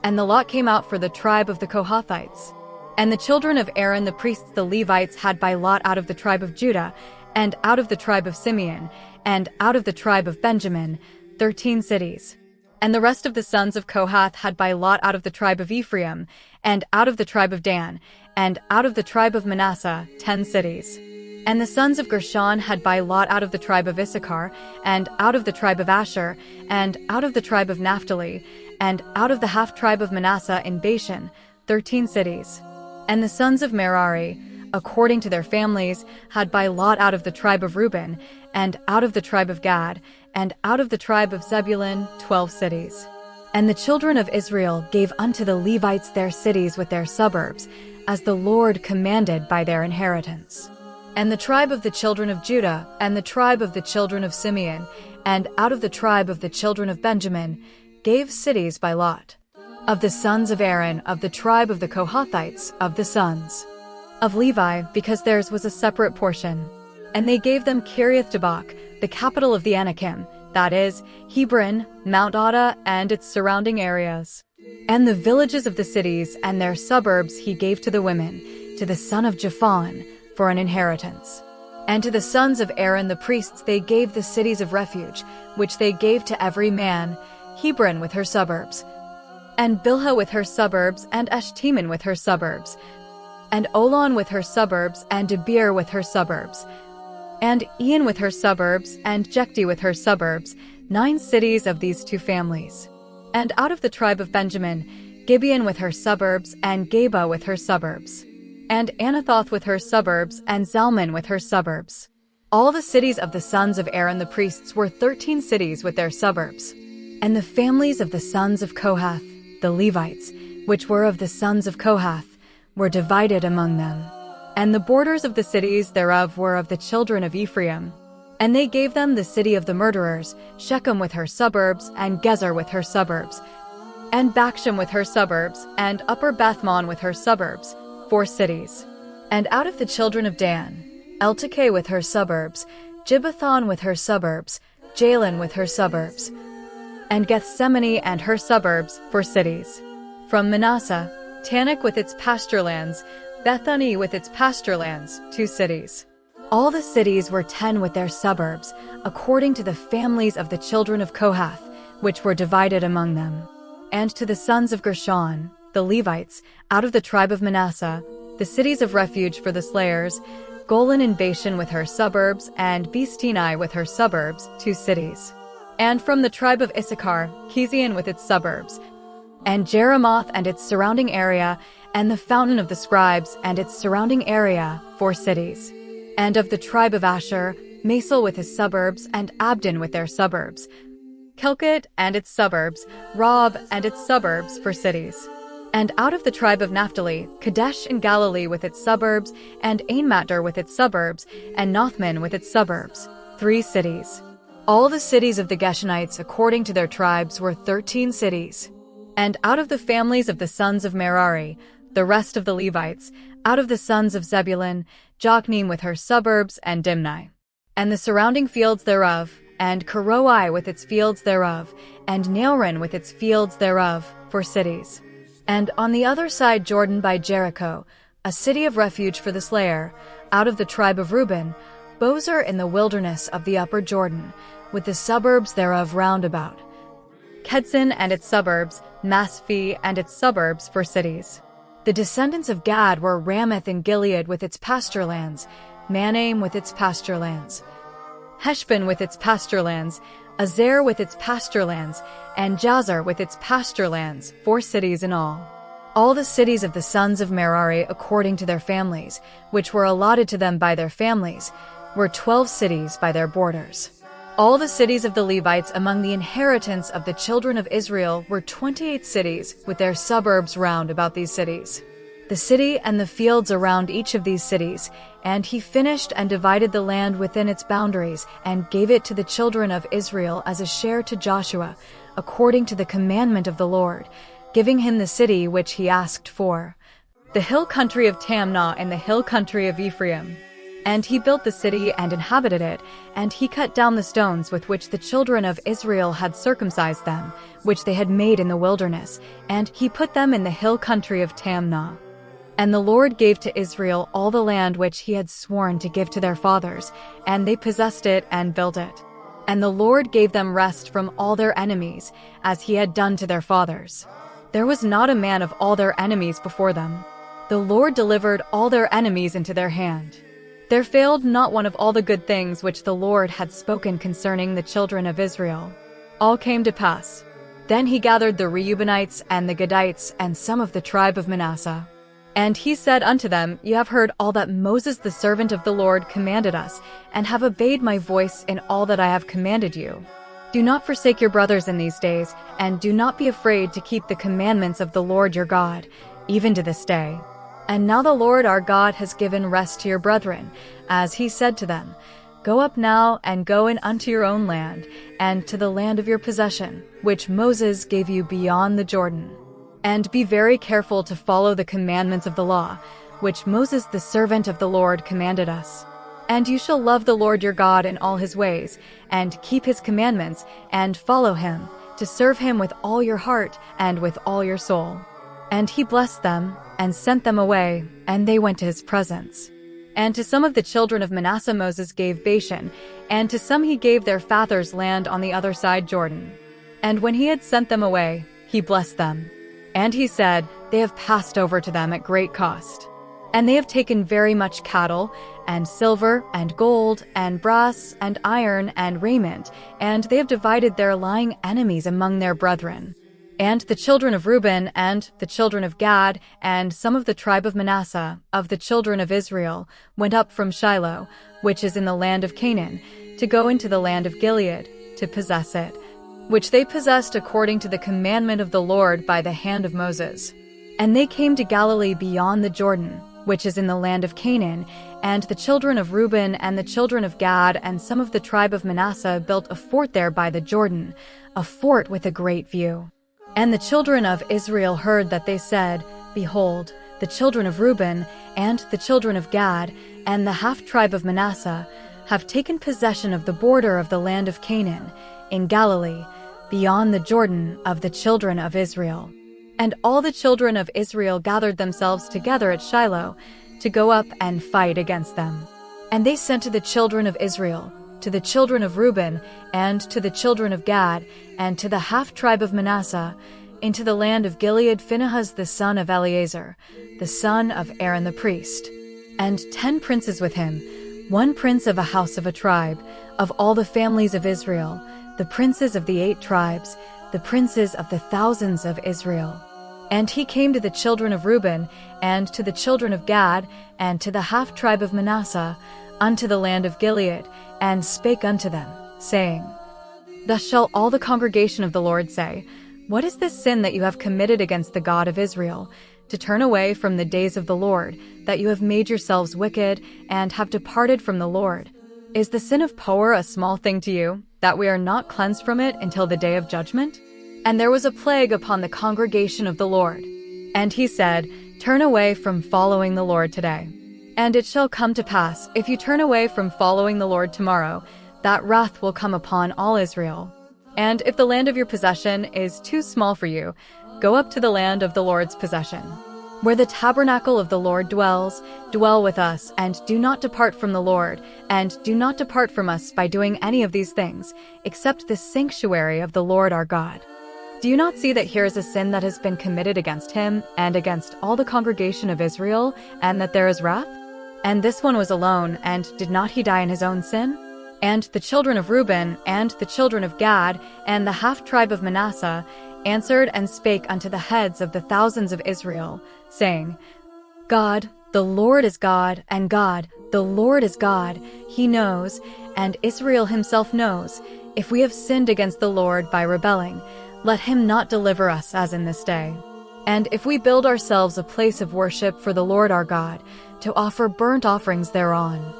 S1: And the lot came out for the tribe of the Kohathites. And the children of Aaron the priests the Levites had by lot out of the tribe of Judah, and out of the tribe of Simeon, and out of the tribe of Benjamin, 13 cities. And the rest of the sons of Kohath had by lot out of the tribe of Ephraim, and out of the tribe of Dan, and out of the tribe of Manasseh, 10 cities. And the sons of Gershon had by lot out of the tribe of Issachar, and out of the tribe of Asher, and out of the tribe of Naphtali, and out of the half-tribe of Manasseh in Bashan, 13 cities. And the sons of Merari, according to their families, had by lot out of the tribe of Reuben, and out of the tribe of Gad, and out of the tribe of Zebulun, 12 cities. And the children of Israel gave unto the Levites their cities with their suburbs, as the Lord commanded by their inheritance. And the tribe of the children of Judah, and the tribe of the children of Simeon, and out of the tribe of the children of Benjamin, gave cities by lot. Of the sons of Aaron, of the tribe of the Kohathites, of the sons of Levi, because theirs was a separate portion. And they gave them Kiriath-Tabach, the capital of the Anakim, that is, Hebron, Mount Ada, and its surrounding areas. And the villages of the cities and their suburbs he gave to the women, to the son of Japhan, for an inheritance. And to the sons of Aaron the priests they gave the cities of refuge, which they gave to every man, Hebron with her suburbs, and Bilhah with her suburbs, and Eshteman with her suburbs, and Olon with her suburbs, and Debir with her suburbs, and Ian with her suburbs, and Jekti with her suburbs, 9 cities of these 2 families. And out of the tribe of Benjamin, Gibeon with her suburbs, and Geba with her suburbs, and Anathoth with her suburbs, and Zalman with her suburbs. All the cities of the sons of Aaron the priests were 13 cities with their suburbs. And the families of the sons of Kohath, the Levites, which were of the sons of Kohath, were divided among them. And the borders of the cities thereof were of the children of Ephraim. And they gave them the city of the murderers, Shechem with her suburbs, and Gezer with her suburbs, and Baksham with her suburbs, and Upper Bethmon with her suburbs, 4 cities. And out of the children of Dan, Eltekeh with her suburbs, Gibbethon with her suburbs, Jalon with her suburbs, and Gethsemane and her suburbs, 4 cities. From Manasseh, Tanakh with its pasture lands, Bethany with its pasture lands, 2 cities. All the cities were 10 with their suburbs, according to the families of the children of Kohath, which were divided among them. And to the sons of Gershon, the Levites, out of the tribe of Manasseh, the cities of refuge for the slayers, Golan and Bashan with her suburbs, and Beesteni with her suburbs, 2 cities. And from the tribe of Issachar, Kezion with its suburbs, and Jeremoth and its surrounding area, and the fountain of the scribes and its surrounding area, 4 cities. And of the tribe of Asher, Masal with his suburbs, and Abdon with their suburbs, Kelkut and its suburbs, Rob and its suburbs, 4 cities. And out of the tribe of Naphtali, Kadesh in Galilee with its suburbs, and Ainmatter with its suburbs, and Nothman with its suburbs, 3 cities. All the cities of the Geshenites according to their tribes were 13 cities. And out of the families of the sons of Merari, the rest of the Levites, out of the sons of Zebulun, Jokneam with her suburbs, and Dimni, and the surrounding fields thereof, and Karoi with its fields thereof, and Naoran with its fields thereof, 4 cities. And on the other side Jordan by Jericho, a city of refuge for the slayer, out of the tribe of Reuben, Bozer in the wilderness of the upper Jordan, with the suburbs thereof round about, Kedson and its suburbs, Masphi and its suburbs, 4 cities. The descendants of Gad were Ramoth in Gilead with its pasture lands, Manaim with its pasture lands, Heshbon with its pasture lands, Azer with its pasture lands, and Jazer with its pasture lands, 4 cities in all. All the cities of the sons of Merari according to their families, which were allotted to them by their families, were 12 cities by their borders. All the cities of the Levites among the inheritance of the children of Israel were 28 cities with their suburbs round about these cities, the city and the fields around each of these cities. And he finished and divided the land within its boundaries and gave it to the children of Israel as a share to Joshua, according to the commandment of the Lord, giving him the city which he asked for, the hill country of Tamnah in the hill country of Ephraim. And he built the city and inhabited it, and he cut down the stones with which the children of Israel had circumcised them, which they had made in the wilderness, and he put them in the hill country of Tamnah. And the Lord gave to Israel all the land which he had sworn to give to their fathers, and they possessed it and built it. And the Lord gave them rest from all their enemies, as he had done to their fathers. There was not a man of all their enemies before them. The Lord delivered all their enemies into their hand. There failed not one of all the good things which the Lord had spoken concerning the children of Israel. All came to pass. Then he gathered the Reubenites and the Gadites and some of the tribe of Manasseh. And he said unto them, Ye have heard all that Moses the servant of the Lord commanded us, and have obeyed my voice in all that I have commanded you. Do not forsake your brothers in these days, and do not be afraid to keep the commandments of the Lord your God, even to this day. And now the Lord our God has given rest to your brethren, as he said to them, Go up now, and go in unto your own land, and to the land of your possession, which Moses gave you beyond the Jordan. And be very careful to follow the commandments of the law, which Moses the servant of the Lord commanded us. And you shall love the Lord your God in all his ways, and keep his commandments, and follow him, to serve him with all your heart and with all your soul. And he blessed them, and sent them away, and they went to his presence. And to some of the children of Manasseh Moses gave Bashan, and to some he gave their fathers land on the other side Jordan. And when he had sent them away, he blessed them. And he said, "They have passed over to them at great cost. And they have taken very much cattle, and silver, and gold, and brass, and iron, and raiment, and they have divided their lying enemies among their brethren." And the children of Reuben, and the children of Gad, and some of the tribe of Manasseh, of the children of Israel, went up from Shiloh, which is in the land of Canaan, to go into the land of Gilead, to possess it, which they possessed according to the commandment of the Lord by the hand of Moses. And they came to Galilee beyond the Jordan, which is in the land of Canaan, and the children of Reuben and the children of Gad and some of the tribe of Manasseh built a fort there by the Jordan, a fort with a great view. And the children of Israel heard that they said, "Behold, the children of Reuben and the children of Gad and the half-tribe of Manasseh have taken possession of the border of the land of Canaan, in Galilee, beyond the Jordan of the children of Israel." And all the children of Israel gathered themselves together at Shiloh to go up and fight against them. And they sent to the children of Israel, to the children of Reuben, and to the children of Gad, and to the half-tribe of Manasseh, into the land of Gilead Phinehas the son of Eleazar, the son of Aaron the priest, and 10 princes with him, 1 prince of a house of a tribe, of all the families of Israel, the princes of the 8 tribes, the princes of the thousands of Israel. And he came to the children of Reuben, and to the children of Gad, and to the half-tribe of Manasseh, unto the land of Gilead, and spake unto them, saying, "Thus shall all the congregation of the Lord say, What is this sin that you have committed against the God of Israel, to turn away from the days of the Lord, that you have made yourselves wicked, and have departed from the Lord? Is the sin of Peor a small thing to you, that we are not cleansed from it until the day of judgment?" And there was a plague upon the congregation of the Lord. And he said, "Turn away from following the Lord today. And it shall come to pass, if you turn away from following the Lord tomorrow, that wrath will come upon all Israel. And if the land of your possession is too small for you, go up to the land of the Lord's possession, where the tabernacle of the Lord dwells, dwell with us, and do not depart from the Lord, and do not depart from us by doing any of these things, except the sanctuary of the Lord our God. Do you not see that here is a sin that has been committed against him, and against all the congregation of Israel, and that there is wrath? And this one was alone, and did not he die in his own sin? And the children of Reuben, and the children of Gad, and the half-tribe of Manasseh, answered and spake unto the heads of the thousands of Israel, saying, God, the Lord is God, and God, the Lord is God. He knows, and Israel himself knows, if we have sinned against the Lord by rebelling, let him not deliver us as in this day. And if we build ourselves a place of worship for the Lord our God, to offer burnt offerings thereon.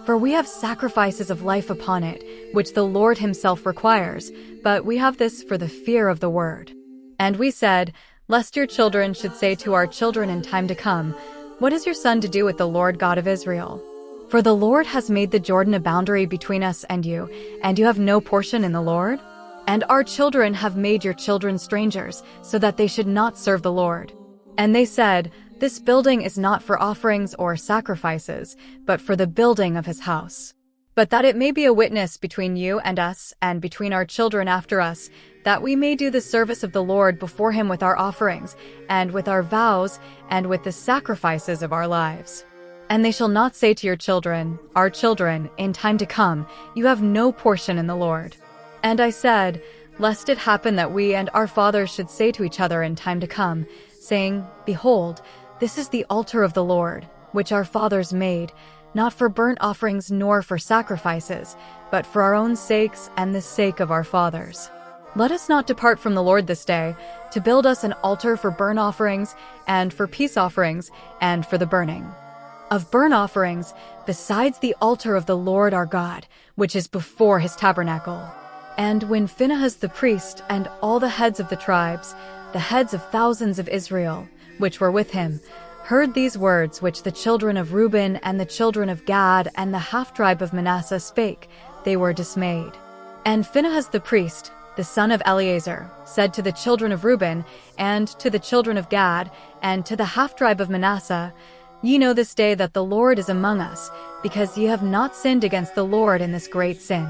S1: For we have sacrifices of life upon it, which the Lord himself requires, but we have this for the fear of the word. And we said, lest your children should say to our children in time to come, What is your son to do with the Lord God of Israel? For the Lord has made the Jordan a boundary between us and you have no portion in the Lord? And our children have made your children strangers, so that they should not serve the Lord. And they said, This building is not for offerings or sacrifices, but for the building of his house. But that it may be a witness between you and us, and between our children after us, that we may do the service of the Lord before him with our offerings, and with our vows, and with the sacrifices of our lives. And they shall not say to your children, our children, in time to come, you have no portion in the Lord. And I said, lest it happen that we and our fathers should say to each other in time to come, saying, Behold, this is the altar of the Lord, which our fathers made, not for burnt offerings nor for sacrifices, but for our own sakes and the sake of our fathers. Let us not depart from the Lord this day, to build us an altar for burnt offerings, and for peace offerings, and for the burning of burnt offerings, besides the altar of the Lord our God, which is before his tabernacle. And when Phinehas the priest and all the heads of the tribes, the heads of thousands of Israel, which were with him, heard these words which the children of Reuben and the children of Gad and the half-tribe of Manasseh spake, they were dismayed. And Phinehas the priest, the son of Eleazar, said to the children of Reuben, and to the children of Gad, and to the half-tribe of Manasseh, Ye know this day that the Lord is among us, because ye have not sinned against the Lord in this great sin.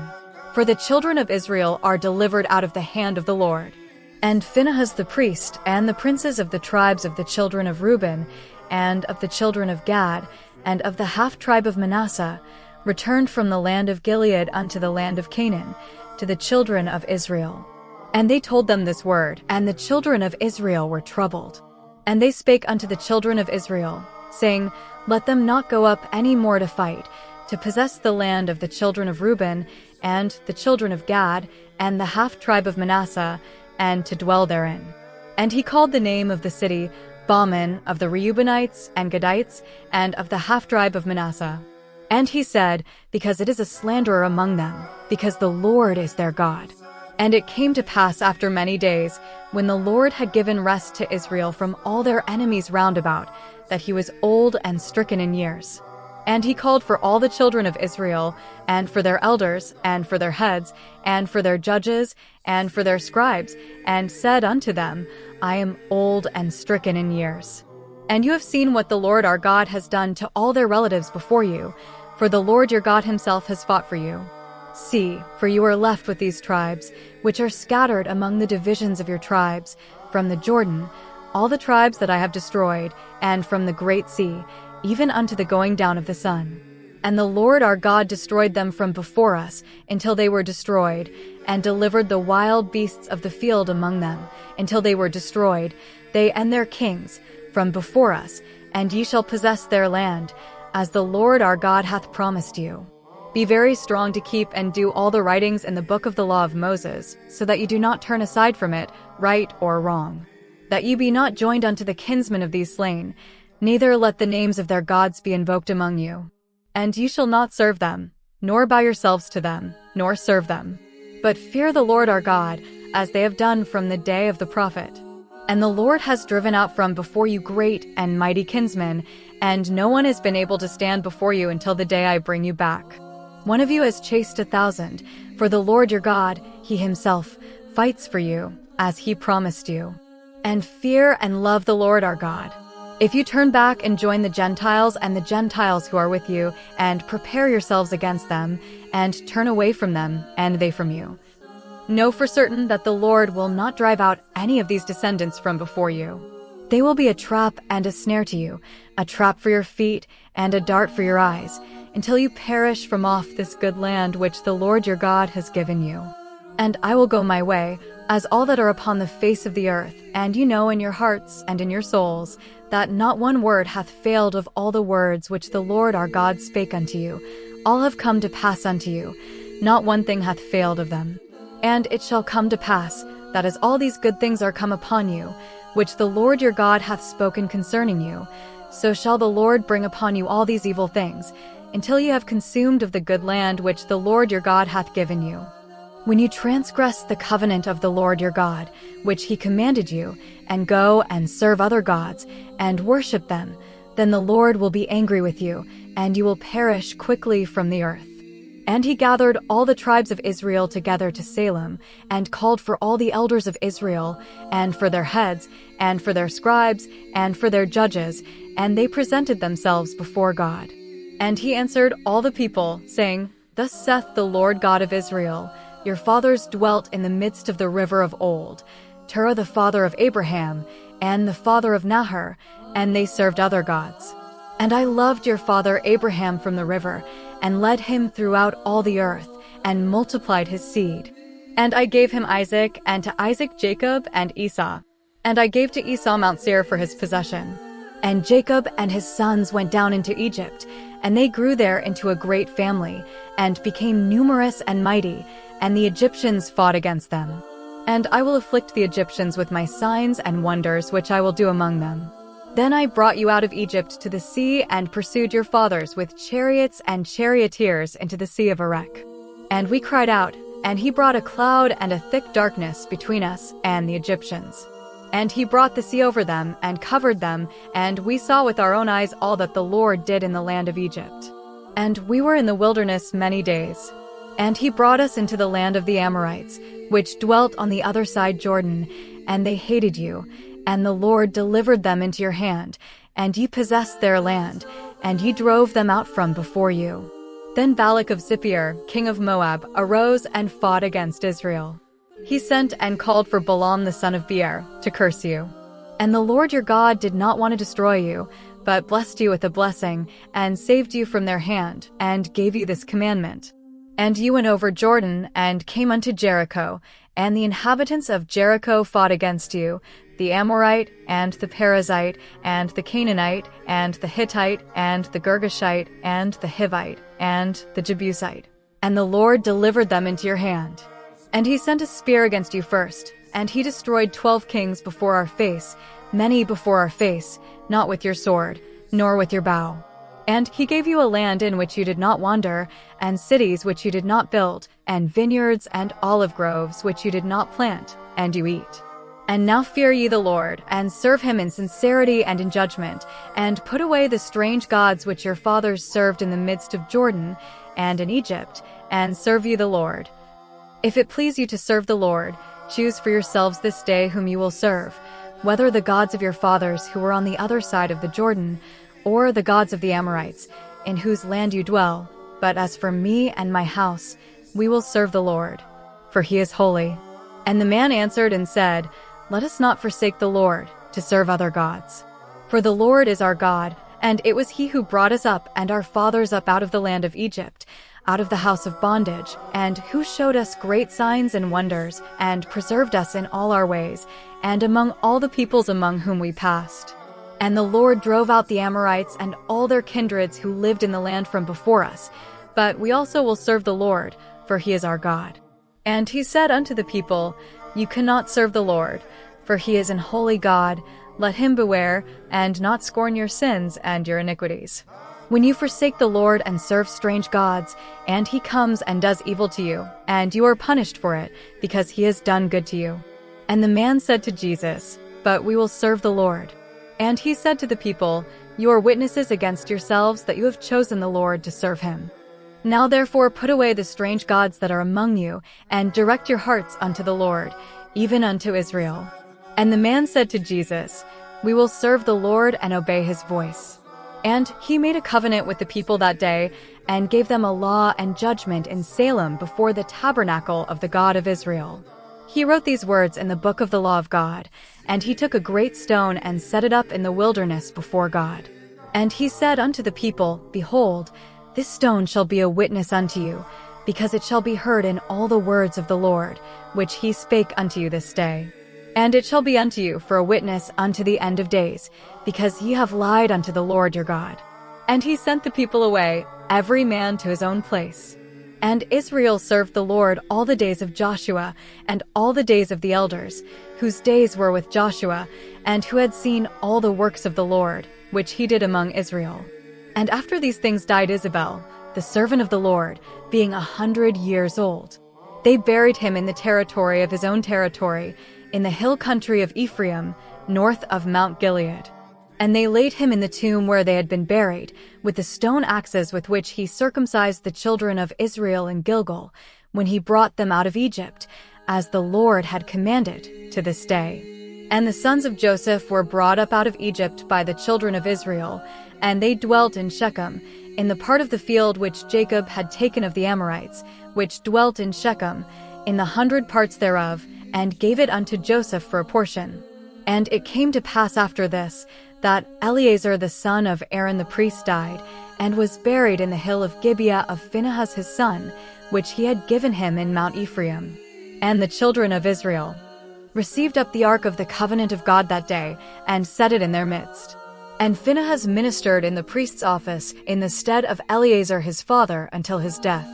S1: For the children of Israel are delivered out of the hand of the Lord. And Phinehas the priest, and the princes of the tribes of the children of Reuben, and of the children of Gad, and of the half-tribe of Manasseh, returned from the land of Gilead unto the land of Canaan, to the children of Israel. And they told them this word, and the children of Israel were troubled. And they spake unto the children of Israel, saying, Let them not go up any more to fight, to possess the land of the children of Reuben, and the children of Gad, and the half-tribe of Manasseh, and to dwell therein. And he called the name of the city Baaman of the Reubenites and Gadites, and of the half-tribe of Manasseh. And he said, Because it is a slanderer among them, because the Lord is their God. And it came to pass after many days, when the Lord had given rest to Israel from all their enemies round about, that he was old and stricken in years. And he called for all the children of Israel, and for their elders, and for their heads, and for their judges, and for their scribes, and said unto them, I am old and stricken in years. And you have seen what the Lord our God has done to all their relatives before you, for the Lord your God himself has fought for you. See, for you are left with these tribes, which are scattered among the divisions of your tribes, from the Jordan, all the tribes that I have destroyed, and from the great sea, even unto the going down of the sun. And the Lord our God destroyed them from before us, until they were destroyed, and delivered the wild beasts of the field among them, until they were destroyed, they and their kings, from before us, and ye shall possess their land, as the Lord our God hath promised you. Be very strong to keep and do all the writings in the book of the law of Moses, so that ye do not turn aside from it, right or wrong. That ye be not joined unto the kinsmen of these slain, neither let the names of their gods be invoked among you. And ye shall not serve them, nor bow yourselves to them, nor serve them. But fear the Lord our God, as they have done from the day of the prophet. And the Lord has driven out from before you great and mighty kinsmen, and no one has been able to stand before you until the day I bring you back. One of you has chased 1,000, for the Lord your God, he himself, fights for you, as he promised you. And fear and love the Lord our God. If you turn back and join the Gentiles and the Gentiles who are with you, and prepare yourselves against them, and turn away from them, and they from you. Know for certain that the Lord will not drive out any of these descendants from before you. They will be a trap and a snare to you, a trap for your feet, and a dart for your eyes, until you perish from off this good land which the Lord your God has given you. And I will go my way, as all that are upon the face of the earth, and you know in your hearts and in your souls, that not one word hath failed of all the words which the Lord our God spake unto you. All have come to pass unto you, not one thing hath failed of them. And it shall come to pass, that as all these good things are come upon you, which the Lord your God hath spoken concerning you, so shall the Lord bring upon you all these evil things, until you have consumed of the good land which the Lord your God hath given you. When you transgress the covenant of the Lord your God, which he commanded you, and go and serve other gods, and worship them, then the Lord will be angry with you, and you will perish quickly from the earth. And he gathered all the tribes of Israel together to Salem, and called for all the elders of Israel, and for their heads, and for their scribes, and for their judges, and they presented themselves before God. And he answered all the people, saying, Thus saith the Lord God of Israel, Your fathers dwelt in the midst of the river of old, Terah the father of Abraham, and the father of Nahor, and they served other gods. And I loved your father Abraham from the river, and led him throughout all the earth, and multiplied his seed. And I gave him Isaac, and to Isaac Jacob and Esau. And I gave to Esau Mount Seir for his possession. And Jacob and his sons went down into Egypt, and they grew there into a great family, and became numerous and mighty, and the Egyptians fought against them. And I will afflict the Egyptians with my signs and wonders which I will do among them. Then I brought you out of Egypt to the sea, and pursued your fathers with chariots and charioteers into the sea of Erech. And we cried out, and he brought a cloud and a thick darkness between us and the Egyptians. And he brought the sea over them, and covered them, and we saw with our own eyes all that the Lord did in the land of Egypt. And we were in the wilderness many days. And he brought us into the land of the Amorites, which dwelt on the other side Jordan, and they hated you, and the Lord delivered them into your hand, and ye possessed their land, and ye drove them out from before you. Then Balak of Zippor, king of Moab, arose and fought against Israel. He sent and called for Balaam the son of Beor to curse you. And the Lord your God did not want to destroy you, but blessed you with a blessing, and saved you from their hand, and gave you this commandment. And you went over Jordan, and came unto Jericho, and the inhabitants of Jericho fought against you, the Amorite, and the Perizzite, and the Canaanite, and the Hittite, and the Girgashite, and the Hivite, and the Jebusite. And the Lord delivered them into your hand. And he sent a spear against you first, and he destroyed 12 kings before our face, many before our face, not with your sword, nor with your bow. And he gave you a land in which you did not wander, and cities which you did not build, and vineyards and olive groves which you did not plant, and you eat. And now fear ye the Lord, and serve him in sincerity and in judgment, and put away the strange gods which your fathers served in the midst of Jordan and in Egypt, and serve ye the Lord. If it please you to serve the Lord, choose for yourselves this day whom you will serve, whether the gods of your fathers who were on the other side of the Jordan, or the gods of the Amorites, in whose land you dwell. But as for me and my house, we will serve the Lord, for he is holy. And the man answered and said, Let us not forsake the Lord, to serve other gods. For the Lord is our God, and it was he who brought us up and our fathers up out of the land of Egypt, out of the house of bondage, and who showed us great signs and wonders, and preserved us in all our ways, and among all the peoples among whom we passed. And the Lord drove out the Amorites and all their kindreds who lived in the land from before us. But we also will serve the Lord, for he is our God. And he said unto the people, You cannot serve the Lord, for he is an holy God. Let him beware, and not scorn your sins and your iniquities. When you forsake the Lord and serve strange gods, and he comes and does evil to you, and you are punished for it, because he has done good to you. And the man said to Jesus, But we will serve the Lord. And he said to the people, You are witnesses against yourselves that you have chosen the Lord to serve him. Now therefore put away the strange gods that are among you, and direct your hearts unto the Lord, even unto Israel. And the man said to Jesus, We will serve the Lord and obey his voice. And he made a covenant with the people that day, and gave them a law and judgment in Salem before the tabernacle of the God of Israel. He wrote these words in the book of the law of God, and he took a great stone and set it up in the wilderness before God. And he said unto the people, Behold, this stone shall be a witness unto you, because it shall be heard in all the words of the Lord, which he spake unto you this day. And it shall be unto you for a witness unto the end of days, because ye have lied unto the Lord your God. And he sent the people away, every man to his own place. And Israel served the Lord all the days of Joshua, and all the days of the elders, whose days were with Joshua, and who had seen all the works of the Lord, which he did among Israel. And after these things died Isabel, the servant of the Lord, being 100 years old. They buried him in the territory of his own territory, in the hill country of Ephraim, north of Mount Gilead. And they laid him in the tomb where they had been buried, with the stone axes with which he circumcised the children of Israel in Gilgal, when he brought them out of Egypt, as the Lord had commanded, to this day. And the sons of Joseph were brought up out of Egypt by the children of Israel, and they dwelt in Shechem, in the part of the field which Jacob had taken of the Amorites, which dwelt in Shechem, in the 100 parts thereof, and gave it unto Joseph for a portion. And it came to pass after this, that Eleazar the son of Aaron the priest died, and was buried in the hill of Gibeah of Phinehas his son, which he had given him in Mount Ephraim. And the children of Israel received up the ark of the covenant of God that day, and set it in their midst. And Phinehas ministered in the priest's office in the stead of Eleazar his father until his death.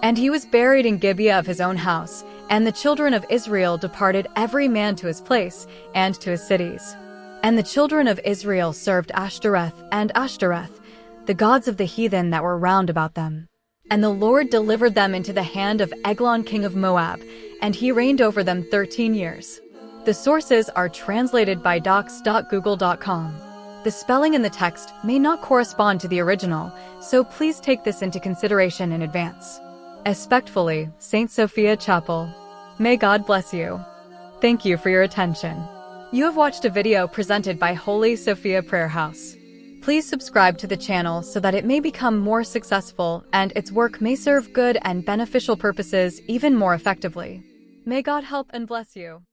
S1: And he was buried in Gibeah of his own house, and the children of Israel departed every man to his place, and to his cities. And the children of Israel served Ashtoreth and Ashtoreth, the gods of the heathen that were round about them. And the Lord delivered them into the hand of Eglon king of Moab, and he reigned over them 13 years. The sources are translated by docs.google.com. The spelling in the text may not correspond to the original, so please take this into consideration in advance. Respectfully, St. Sophia Chapel. May God bless you. Thank you for your attention. You have watched a video presented by Holy Sophia Prayer House. Please subscribe to the channel so that it may become more successful and its work may serve good and beneficial purposes even more effectively. May God help and bless you.